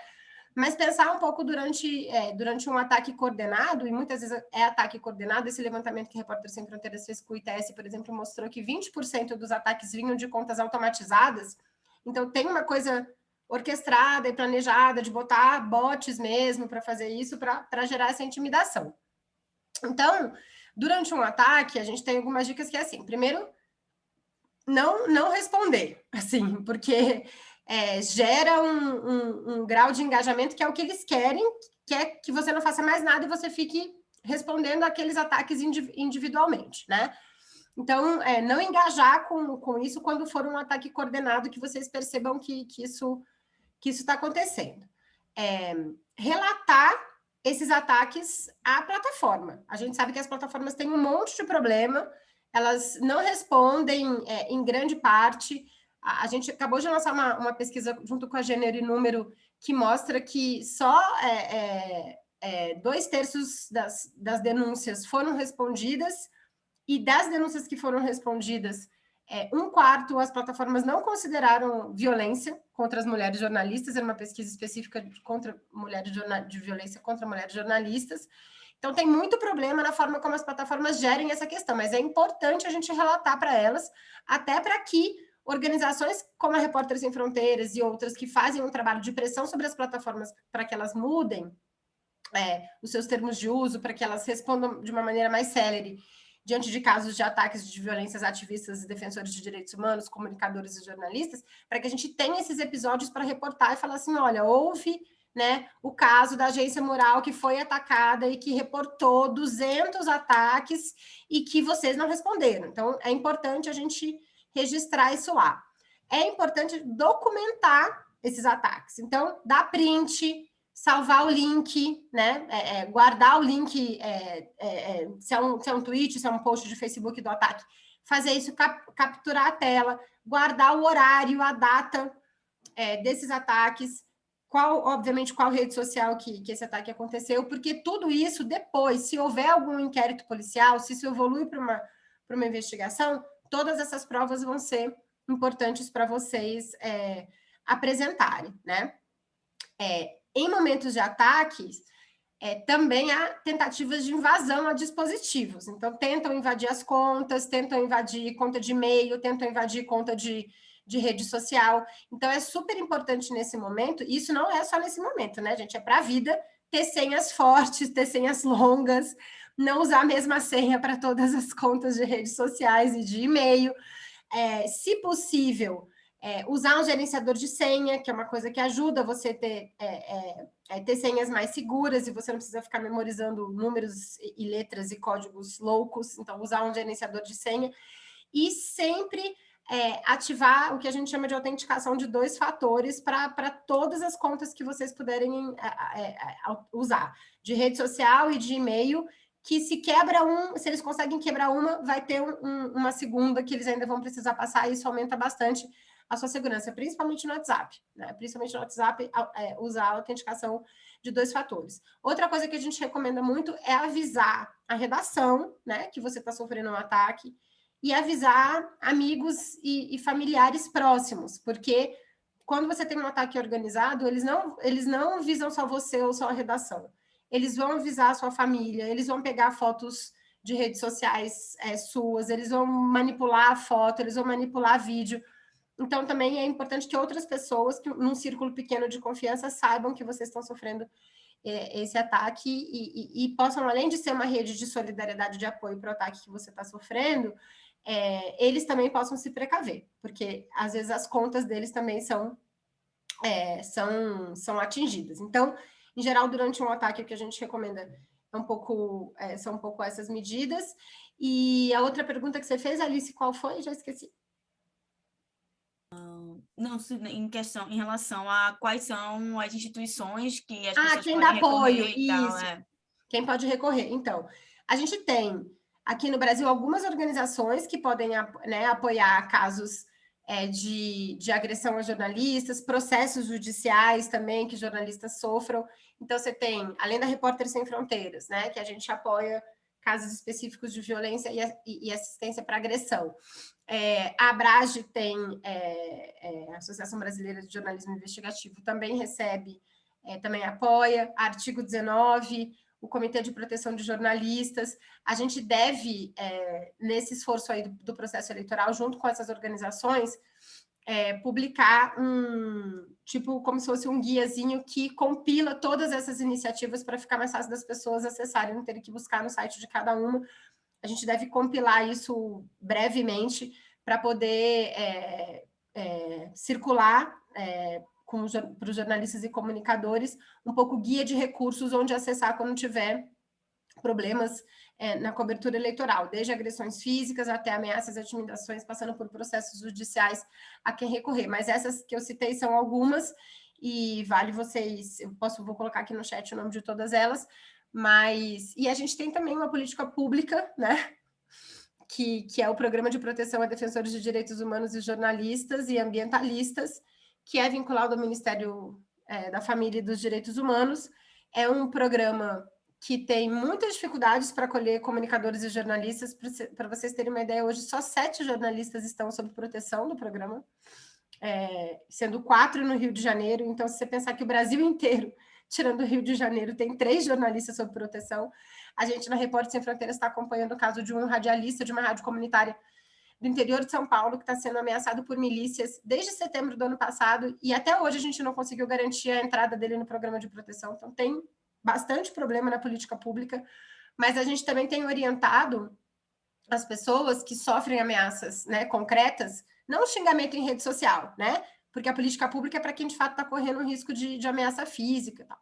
Mas pensar um pouco durante um ataque coordenado, e muitas vezes é ataque coordenado. Esse levantamento que o Repórteres Sem Fronteiras fez com o ITS, por exemplo, mostrou que 20% dos ataques vinham de contas automatizadas. Então, tem uma coisa orquestrada e planejada de botar bots mesmo para fazer isso, para gerar essa intimidação. Então, durante um ataque, a gente tem algumas dicas que é assim: primeiro, não responder, assim, porque gera um grau de engajamento que é o que eles querem, que é que você não faça mais nada e você fique respondendo aqueles ataques individualmente, né? Então, não engajar com isso quando for um ataque coordenado, que vocês percebam que isso está acontecendo. Relatar esses ataques à plataforma. A gente sabe que as plataformas têm um monte de problema elas não respondem em grande parte. A gente acabou de lançar uma pesquisa junto com a Gênero e Número que mostra que só 2/3 das denúncias foram respondidas, e das denúncias que foram respondidas, 1/4 as plataformas não consideraram violência contra as mulheres jornalistas, era uma pesquisa específica de violência contra mulheres jornalistas. Então, tem muito problema na forma como as plataformas gerem essa questão, mas é importante a gente relatar para elas, até para que organizações como a Repórteres Sem Fronteiras e outras que fazem um trabalho de pressão sobre as plataformas para que elas mudem os seus termos de uso, para que elas respondam de uma maneira mais célere diante de casos de ataques de violências ativistas e defensores de direitos humanos, comunicadores e jornalistas, para que a gente tenha esses episódios para reportar e falar assim, olha, houve, né, o caso da agência Mural que foi atacada e que reportou 200 ataques e que vocês não responderam. Então, é importante a gente registrar isso lá. É importante documentar esses ataques. Então, dá print, salvar o link, né? Guardar o link, se é um tweet, se é um post de Facebook do ataque, fazer isso, capturar a tela, guardar o horário, a data desses ataques, obviamente, qual rede social que esse ataque aconteceu, porque tudo isso depois, se houver algum inquérito policial, se isso evolui para uma investigação, todas essas provas vão ser importantes para vocês apresentarem, né? Em momentos de ataques, também há tentativas de invasão a dispositivos. Então, tentam invadir as contas, tentam invadir conta de e-mail, tentam invadir conta de rede social. Então, é super importante nesse momento, e isso não é só nesse momento, né, gente? É para a vida ter senhas fortes, ter senhas longas, não usar a mesma senha para todas as contas de redes sociais e de e-mail. Se possível, usar um gerenciador de senha, que é uma coisa que ajuda você ter senhas mais seguras e você não precisa ficar memorizando números e letras e códigos loucos. Então, usar um gerenciador de senha e sempre ativar o que a gente chama de autenticação de 2 fatores para todas as contas que vocês puderem usar, de rede social e de e-mail, que se eles conseguem quebrar uma, vai ter uma segunda que eles ainda vão precisar passar, e isso aumenta bastante a sua segurança, principalmente no WhatsApp, né? Principalmente no WhatsApp, usar a autenticação de 2 fatores. Outra coisa que a gente recomenda muito é avisar a redação, né, que você está sofrendo um ataque, e avisar amigos e familiares próximos, porque quando você tem um ataque organizado, eles não visam só você ou só a redação. Eles vão avisar a sua família, eles vão pegar fotos de redes sociais suas, eles vão manipular a foto, eles vão manipular vídeo. Então, também é importante que outras pessoas, num círculo pequeno de confiança, saibam que vocês estão sofrendo esse ataque e possam, além de ser uma rede de solidariedade, de apoio para o ataque que você está sofrendo, eles também possam se precaver, porque, às vezes, as contas deles também são atingidas. Então, em geral, durante um ataque, o que a gente recomenda são um pouco essas medidas. E a outra pergunta que você fez, Alice, qual foi? Já esqueci. Não, em relação a quais são as instituições que as pessoas quem podem dá apoio, recorrer e tal, isso. Quem pode recorrer. Então, a gente tem aqui no Brasil algumas organizações que podem, né, apoiar casos de agressão a jornalistas, processos judiciais também que jornalistas sofram. Então, você tem, além da Repórteres Sem Fronteiras, né, que a gente apoia casos específicos de violência e assistência para agressão. A Abrage tem, a Associação Brasileira de Jornalismo Investigativo também recebe, também apoia, Artigo 19, o Comitê de Proteção de Jornalistas. A gente deve, nesse esforço aí do processo eleitoral, junto com essas organizações, publicar como se fosse um guiazinho que compila todas essas iniciativas para ficar mais fácil das pessoas acessarem, não terem que buscar no site de cada uma. A gente deve compilar isso brevemente para poder circular para os jornalistas e comunicadores um pouco guia de recursos onde acessar quando tiver problemas na cobertura eleitoral, desde agressões físicas até ameaças e intimidações, passando por processos judiciais a quem recorrer. Mas essas que eu citei são algumas, e vale vocês, vou colocar aqui no chat o nome de todas elas, e a gente tem também uma política pública, né, que é o Programa de Proteção a Defensores de Direitos Humanos e Jornalistas e Ambientalistas, que é vinculado ao Ministério da Família e dos Direitos Humanos. É um programa que tem muitas dificuldades para acolher comunicadores e jornalistas. Para vocês terem uma ideia, hoje só 7 jornalistas estão sob proteção do programa, sendo 4 no Rio de Janeiro. Então, se você pensar que o Brasil inteiro, tirando o Rio de Janeiro, tem 3 jornalistas sob proteção, a gente na Repórter Sem Fronteiras está acompanhando o caso de um radialista de uma rádio comunitária do interior de São Paulo, que está sendo ameaçado por milícias desde setembro do ano passado, e até hoje a gente não conseguiu garantir a entrada dele no programa de proteção. Então, tem bastante problema na política pública, mas a gente também tem orientado as pessoas que sofrem ameaças, né, concretas, não xingamento em rede social, né? Porque a política pública é para quem de fato está correndo um risco de ameaça física e tal.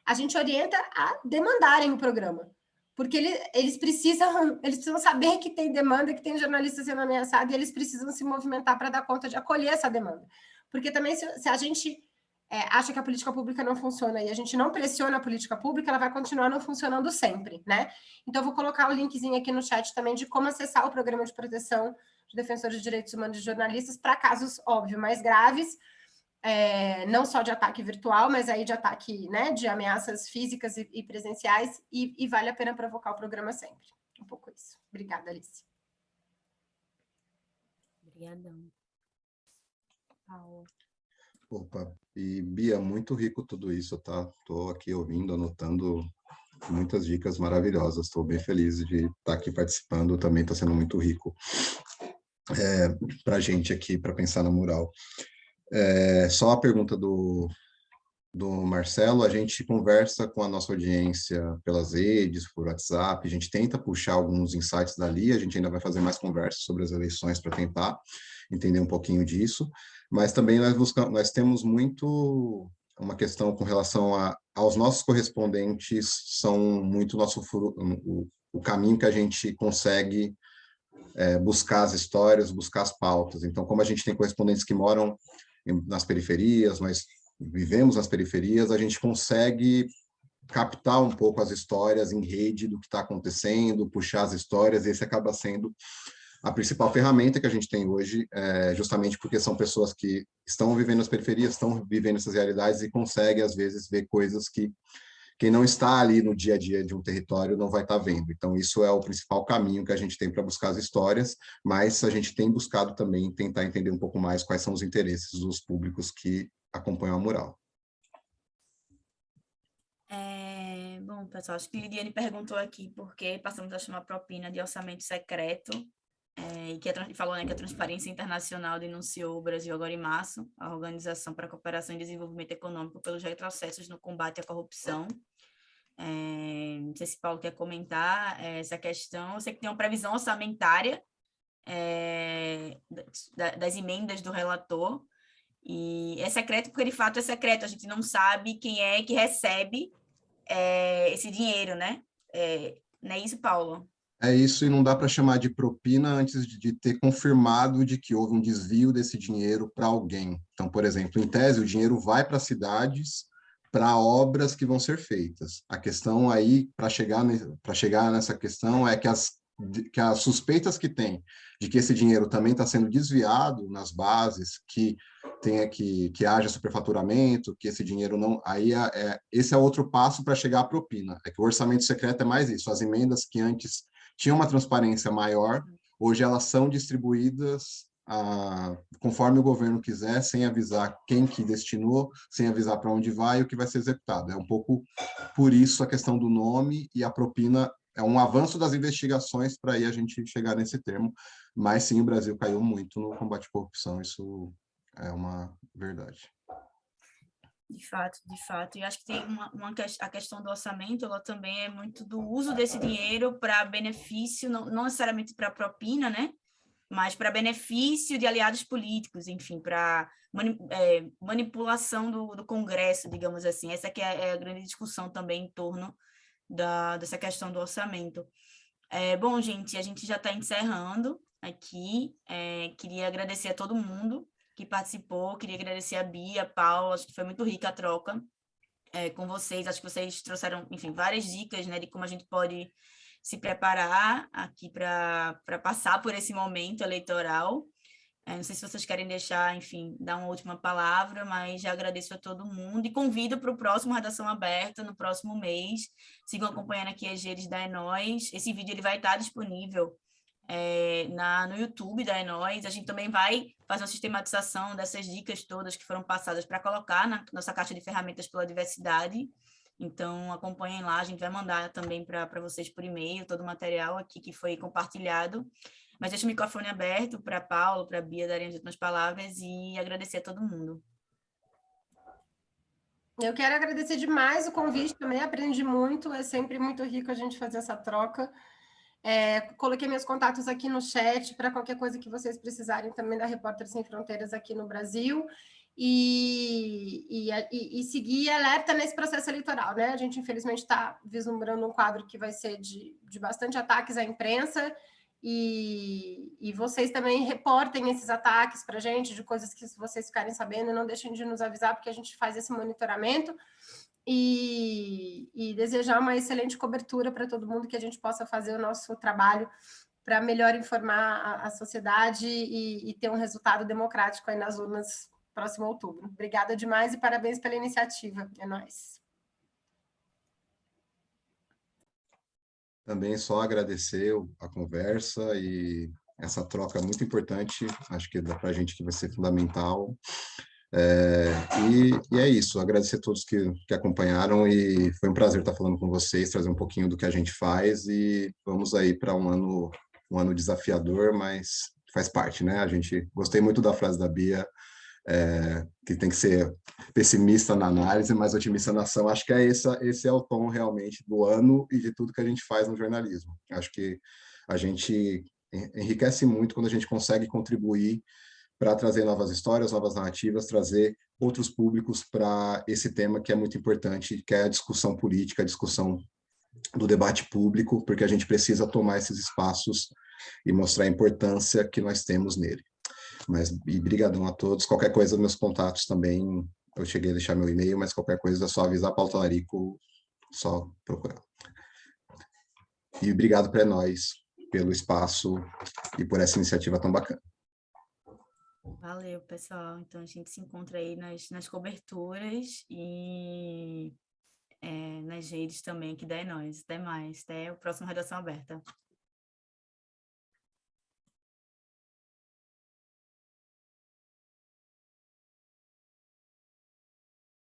A gente orienta a demandarem o programa, porque eles precisam saber que tem demanda, que tem jornalista sendo ameaçado, e eles precisam se movimentar para dar conta de acolher essa demanda. Porque também, se a gente acha que a política pública não funciona e a gente não pressiona a política pública, ela vai continuar não funcionando sempre, né? Então, eu vou colocar o linkzinho aqui no chat também de como acessar o programa de proteção de defensores de direitos humanos e jornalistas para casos, óbvio, mais graves, não só de ataque virtual, mas aí de ataque, né, de ameaças físicas e presenciais, e vale a pena provocar o programa sempre. Um pouco isso. Obrigada, Alice. Obrigadão. Paula. Opa, e Bia, muito rico tudo isso, tá? Estou aqui ouvindo, anotando muitas dicas maravilhosas. Estou bem feliz de estar aqui participando, também está sendo muito rico para a gente aqui, para pensar na mural. Só a pergunta do Marcelo, a gente conversa com a nossa audiência pelas redes, por WhatsApp, a gente tenta puxar alguns insights dali, a gente ainda vai fazer mais conversas sobre as eleições para tentar entender um pouquinho disso, mas também nós temos muito uma questão com relação aos nossos correspondentes, são muito o caminho que a gente consegue buscar as histórias, buscar as pautas. Então, como a gente tem correspondentes que moram nas periferias, nós vivemos nas periferias, a gente consegue captar um pouco as histórias em rede do que está acontecendo, puxar as histórias, e esse acaba sendo a principal ferramenta que a gente tem hoje, justamente porque são pessoas que estão vivendo nas periferias, estão vivendo essas realidades e conseguem, às vezes, ver coisas que quem não está ali no dia a dia de um território não vai estar vendo. Então, isso é o principal caminho que a gente tem para buscar as histórias, mas a gente tem buscado também tentar entender um pouco mais quais são os interesses dos públicos que acompanham a mural. Bom, pessoal, acho que Lidiane perguntou aqui por que passamos a chamar propina de orçamento secreto, e falou, né, que a Transparência Internacional denunciou o Brasil agora em março, a Organização para a Cooperação e Desenvolvimento Econômico, pelos retrocessos no combate à corrupção. Não sei se Paulo quer comentar essa questão. Eu sei que tem uma previsão orçamentária das emendas do relator, e é secreto porque, de fato, é secreto. A gente não sabe quem é que recebe esse dinheiro, né? Não é isso, Paulo? É isso, e não dá para chamar de propina antes de ter confirmado de que houve um desvio desse dinheiro para alguém. Então, por exemplo, em tese, o dinheiro vai para cidades, para obras que vão ser feitas. A questão aí, para chegar nessa questão, é que as suspeitas que tem de que esse dinheiro também está sendo desviado nas bases, que haja superfaturamento, que esse dinheiro não... Aí esse é outro passo para chegar à propina. É que o orçamento secreto é mais isso. As emendas que antes tinham uma transparência maior, hoje elas são distribuídas conforme o governo quiser, sem avisar quem que destinou, sem avisar para onde vai e o que vai ser executado. É um pouco por isso a questão do nome, e a propina é um avanço das investigações para aí a gente chegar nesse termo, mas sim, o Brasil caiu muito no combate à corrupção, isso é uma verdade. De fato. E acho que tem a questão do orçamento, ela também é muito do uso desse dinheiro para benefício, não necessariamente para propina, né? Mas para benefício de aliados políticos, enfim, para manipulação do Congresso, digamos assim. Essa que é a grande discussão também em torno dessa questão do orçamento. Bom, gente, a gente já está encerrando aqui. Queria agradecer a todo mundo que participou, queria agradecer a Bia, a Paula, acho que foi muito rica a troca com vocês, acho que vocês trouxeram, enfim, várias dicas, né, de como a gente pode se preparar aqui para passar por esse momento eleitoral. Não sei se vocês querem deixar, enfim, dar uma última palavra, mas já agradeço a todo mundo e convido para o próximo Redação Aberta, no próximo mês. Sigam acompanhando aqui as redes da Enóis. Esse vídeo ele vai estar disponível no YouTube da Enóis. A gente também vai fazer uma sistematização dessas dicas todas que foram passadas para colocar na nossa caixa de ferramentas pela diversidade. Então, acompanhem lá, a gente vai mandar também para vocês por e-mail todo o material aqui que foi compartilhado. Mas deixo o microfone aberto para Paulo, para Bia darem as últimas palavras e agradecer a todo mundo. Eu quero agradecer demais o convite também, aprendi muito, é sempre muito rico a gente fazer essa troca. Coloquei meus contatos aqui no chat para qualquer coisa que vocês precisarem também da Repórteres Sem Fronteiras aqui no Brasil. E seguir alerta nesse processo eleitoral, né? A gente, infelizmente, está vislumbrando um quadro que vai ser de bastante ataques à imprensa, e vocês também reportem esses ataques para a gente, de coisas que vocês ficarem sabendo, não deixem de nos avisar, porque a gente faz esse monitoramento, e desejar uma excelente cobertura para todo mundo, que a gente possa fazer o nosso trabalho para melhor informar a sociedade e ter um resultado democrático aí nas urnas próximo outubro. Obrigada demais e parabéns pela iniciativa. É nóis. Também só agradecer a conversa e essa troca muito importante, acho que dá para a gente que vai ser fundamental. E é isso, agradecer a todos que acompanharam, e foi um prazer estar falando com vocês, trazer um pouquinho do que a gente faz, e vamos aí para um ano desafiador, mas faz parte, né? Gostei muito da frase da Bia, que tem que ser pessimista na análise, mas otimista na ação. Acho que esse é o tom realmente do ano e de tudo que a gente faz no jornalismo. Acho que a gente enriquece muito quando a gente consegue contribuir para trazer novas histórias, novas narrativas, trazer outros públicos para esse tema que é muito importante, que é a discussão política, a discussão do debate público, porque a gente precisa tomar esses espaços e mostrar a importância que nós temos nele. E brigadão a todos. Qualquer coisa, meus contatos também, eu cheguei a deixar meu e-mail, mas qualquer coisa é só avisar Paulo Talarico, só procurar. E obrigado para nós pelo espaço e por essa iniciativa tão bacana. Valeu, pessoal. Então, a gente se encontra aí nas coberturas e nas redes também, que dá Enóis. Até mais. Até o próximo Redação Aberta.